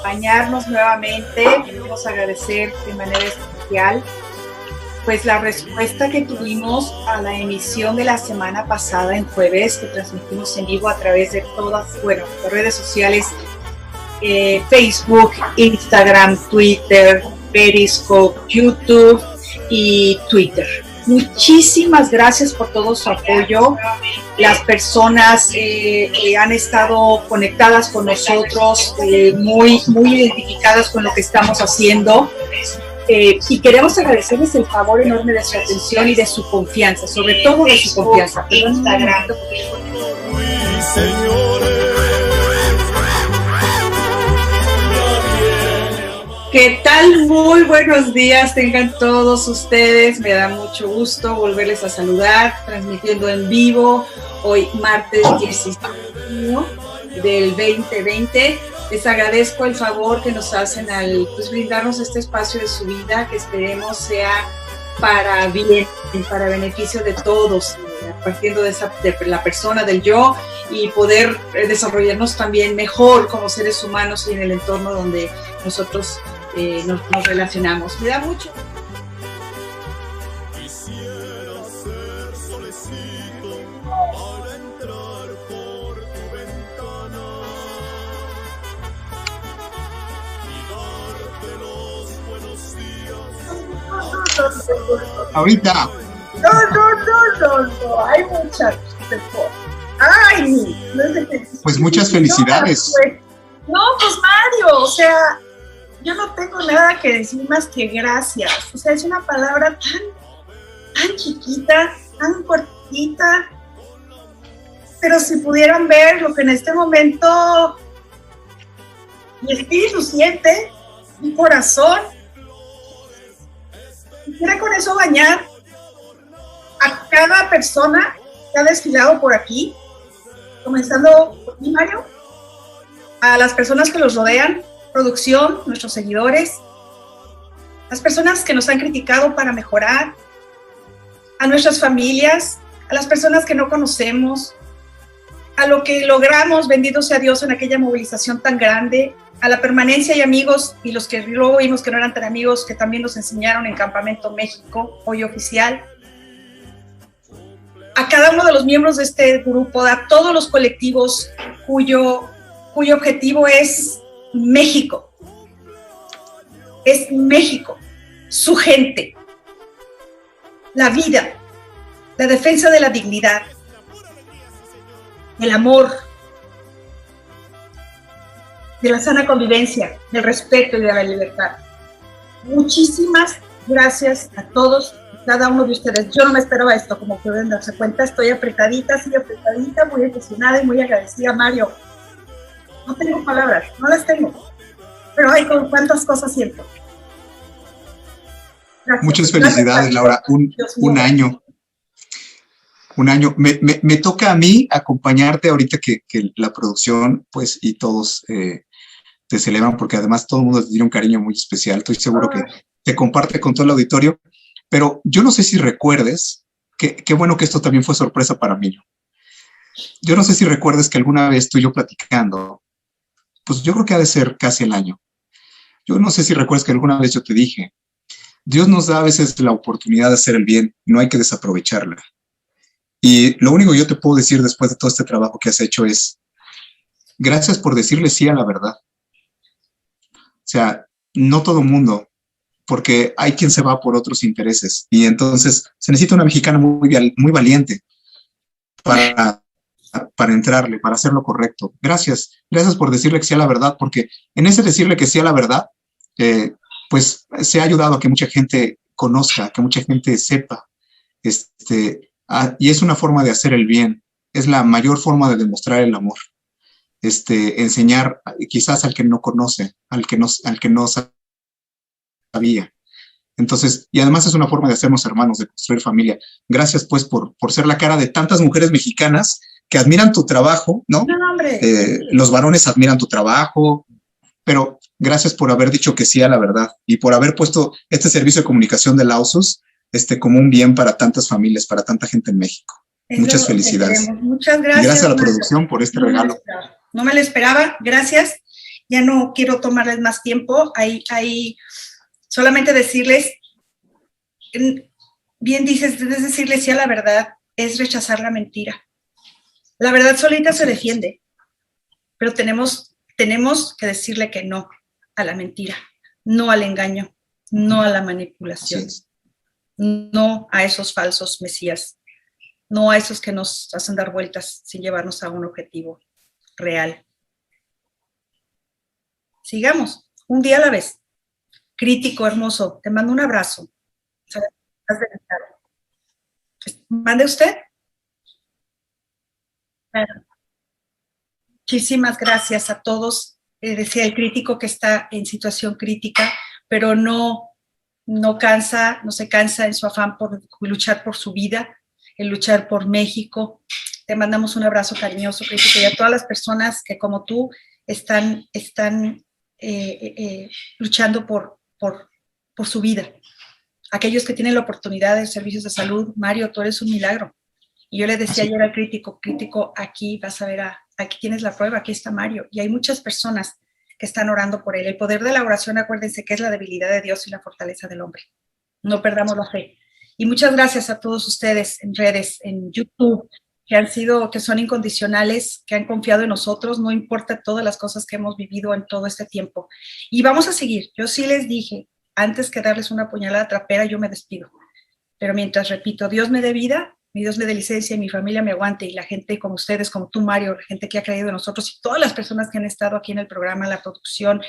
Acompañarnos nuevamente, queremos agradecer de manera especial pues la respuesta que tuvimos a la emisión de la semana pasada en jueves, que transmitimos en vivo a través de todas, las redes sociales, Facebook, Instagram, Twitter, Periscope, YouTube y Twitter. Muchísimas gracias por todo su apoyo. Las personas que han estado conectadas con nosotros, muy identificadas con lo que estamos haciendo. Y queremos agradecerles el favor enorme de su atención y de su confianza, sobre todo de su confianza. Instagram. ¿Qué tal? Muy buenos días tengan todos ustedes. Me da mucho gusto volverles a saludar, transmitiendo en vivo hoy martes 16 del 2020. Les agradezco el favor que nos hacen al brindarnos este espacio de su vida, que esperemos sea para bien, para beneficio de todos, partiendo de la persona, del yo, y poder desarrollarnos también mejor como seres humanos y en el entorno donde nosotros nos relacionamos. Me da mucho. Quisiera ser solecito para entrar por tu ventana y darte los buenos días. Ahorita. No, hay muchas. Ay, pues muchas felicidades. No, pues Mario, o sea, yo no tengo nada que decir más que gracias. O sea, es una palabra tan chiquita, tan cortita, pero si pudieran ver lo que en este momento mi espíritu siente, mi corazón, quisiera con eso bañar a cada persona que ha desfilado por aquí, comenzando por ti, Mario, a las personas que los rodean, producción, nuestros seguidores, las personas que nos han criticado para mejorar, a nuestras familias, a las personas que no conocemos, a lo que logramos, bendito sea Dios, en aquella movilización tan grande, a la permanencia y amigos, y los que luego vimos que no eran tan amigos, que también nos enseñaron en Campamento México, hoy oficial, a cada uno de los miembros de este grupo, a todos los colectivos cuyo objetivo es México, su gente, la vida, la defensa de la dignidad, el amor, de la sana convivencia, del respeto y de la libertad. Muchísimas gracias a todos y cada uno de ustedes. Yo no me esperaba esto, como pueden darse cuenta, estoy apretadita, muy emocionada y muy agradecida, Mario. No tengo palabras, no las tengo, pero hay con cuántas cosas siento. Gracias. Muchas felicidades, Laura, un año. un año. Me toca a mí acompañarte ahorita que la producción, pues, y todos te celebran, porque además todo el mundo te tiene un cariño muy especial. Estoy seguro que te comparte con todo el auditorio, pero yo no sé si recuerdes, qué bueno que esto también fue sorpresa para mí. Yo no sé si recuerdes que alguna vez tú y yo platicando, pues yo creo que ha de ser casi el año. Yo no sé si recuerdas que alguna vez yo te dije, Dios nos da a veces la oportunidad de hacer el bien, no hay que desaprovecharla. Y lo único que yo te puedo decir después de todo este trabajo que has hecho es, gracias por decirle sí a la verdad. O sea, no todo mundo, porque hay quien se va por otros intereses. Y entonces se necesita una mexicana muy valiente para entrarle, para hacer lo correcto. Gracias por decirle que sí a la verdad, porque en ese decirle que sí a la verdad, pues se ha ayudado a que mucha gente conozca, que mucha gente sepa, y es una forma de hacer el bien, es la mayor forma de demostrar el amor, enseñar quizás al que no conoce, al que no sabía. Entonces, y además es una forma de hacernos hermanos, de construir familia. Gracias pues por ser la cara de tantas mujeres mexicanas que admiran tu trabajo, ¿no? No, hombre. Los varones admiran tu trabajo, pero gracias por haber dicho que sí a la verdad y por haber puesto este servicio de comunicación de Lausus como un bien para tantas familias, para tanta gente en México. Muchas felicidades. Muchas gracias. Y gracias a la producción por este regalo. No me lo esperaba, gracias. Ya no quiero tomarles más tiempo. Ahí solamente decirles, bien dices, es decirles sí a la verdad, es rechazar la mentira. La verdad solita se defiende, pero tenemos que decirle que no a la mentira, no al engaño, no a la manipulación, no a esos falsos mesías, no a esos que nos hacen dar vueltas sin llevarnos a un objetivo real. Sigamos, un día a la vez. Crítico, hermoso, te mando un abrazo. ¿Mande usted? Muchísimas gracias a todos. Decía el crítico que está en situación crítica, pero no se cansa en su afán por luchar por su vida, en luchar por México. Te mandamos un abrazo cariñoso, crítico, y a todas las personas que como tú están luchando por su vida. Aquellos que tienen la oportunidad de servicios de salud, Mario, tú eres un milagro. Y yo le decía ayer al crítico, aquí vas a ver, aquí tienes la prueba, aquí está Mario. Y hay muchas personas que están orando por él. El poder de la oración, acuérdense que es la debilidad de Dios y la fortaleza del hombre. No perdamos la fe. Y muchas gracias a todos ustedes en redes, en YouTube, que son incondicionales, que han confiado en nosotros, no importa todas las cosas que hemos vivido en todo este tiempo. Y vamos a seguir. Yo sí les dije, antes que darles una puñalada trapera, yo me despido. Pero mientras, repito, Dios me dé vida, mi Dios me dé licencia y mi familia me aguante, y la gente como ustedes, como tú, Mario, la gente que ha creído en nosotros y todas las personas que han estado aquí en el programa, en la producción,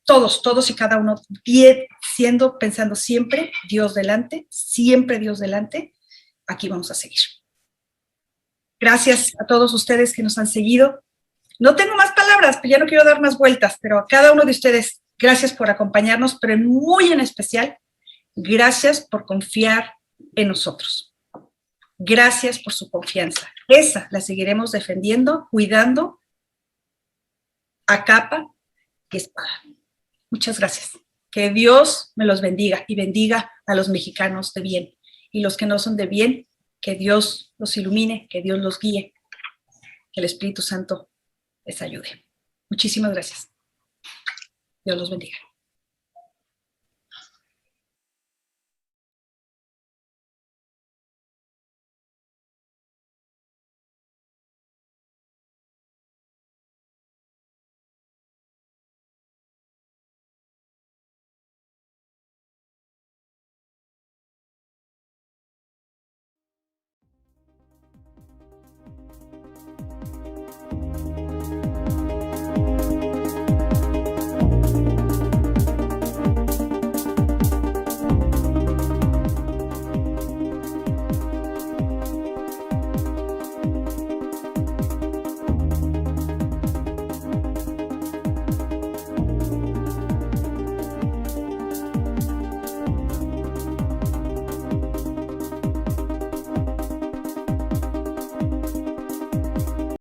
todos y cada uno, pensando siempre Dios delante, aquí vamos a seguir. Gracias a todos ustedes que nos han seguido. No tengo más palabras, ya no quiero dar más vueltas, pero a cada uno de ustedes, gracias por acompañarnos, pero muy en especial, gracias por confiar en nosotros. Gracias por su confianza. Esa la seguiremos defendiendo, cuidando a capa y espada. Muchas gracias. Que Dios me los bendiga y bendiga a los mexicanos de bien. Y los que no son de bien, que Dios los ilumine, que Dios los guíe, que el Espíritu Santo les ayude. Muchísimas gracias. Dios los bendiga.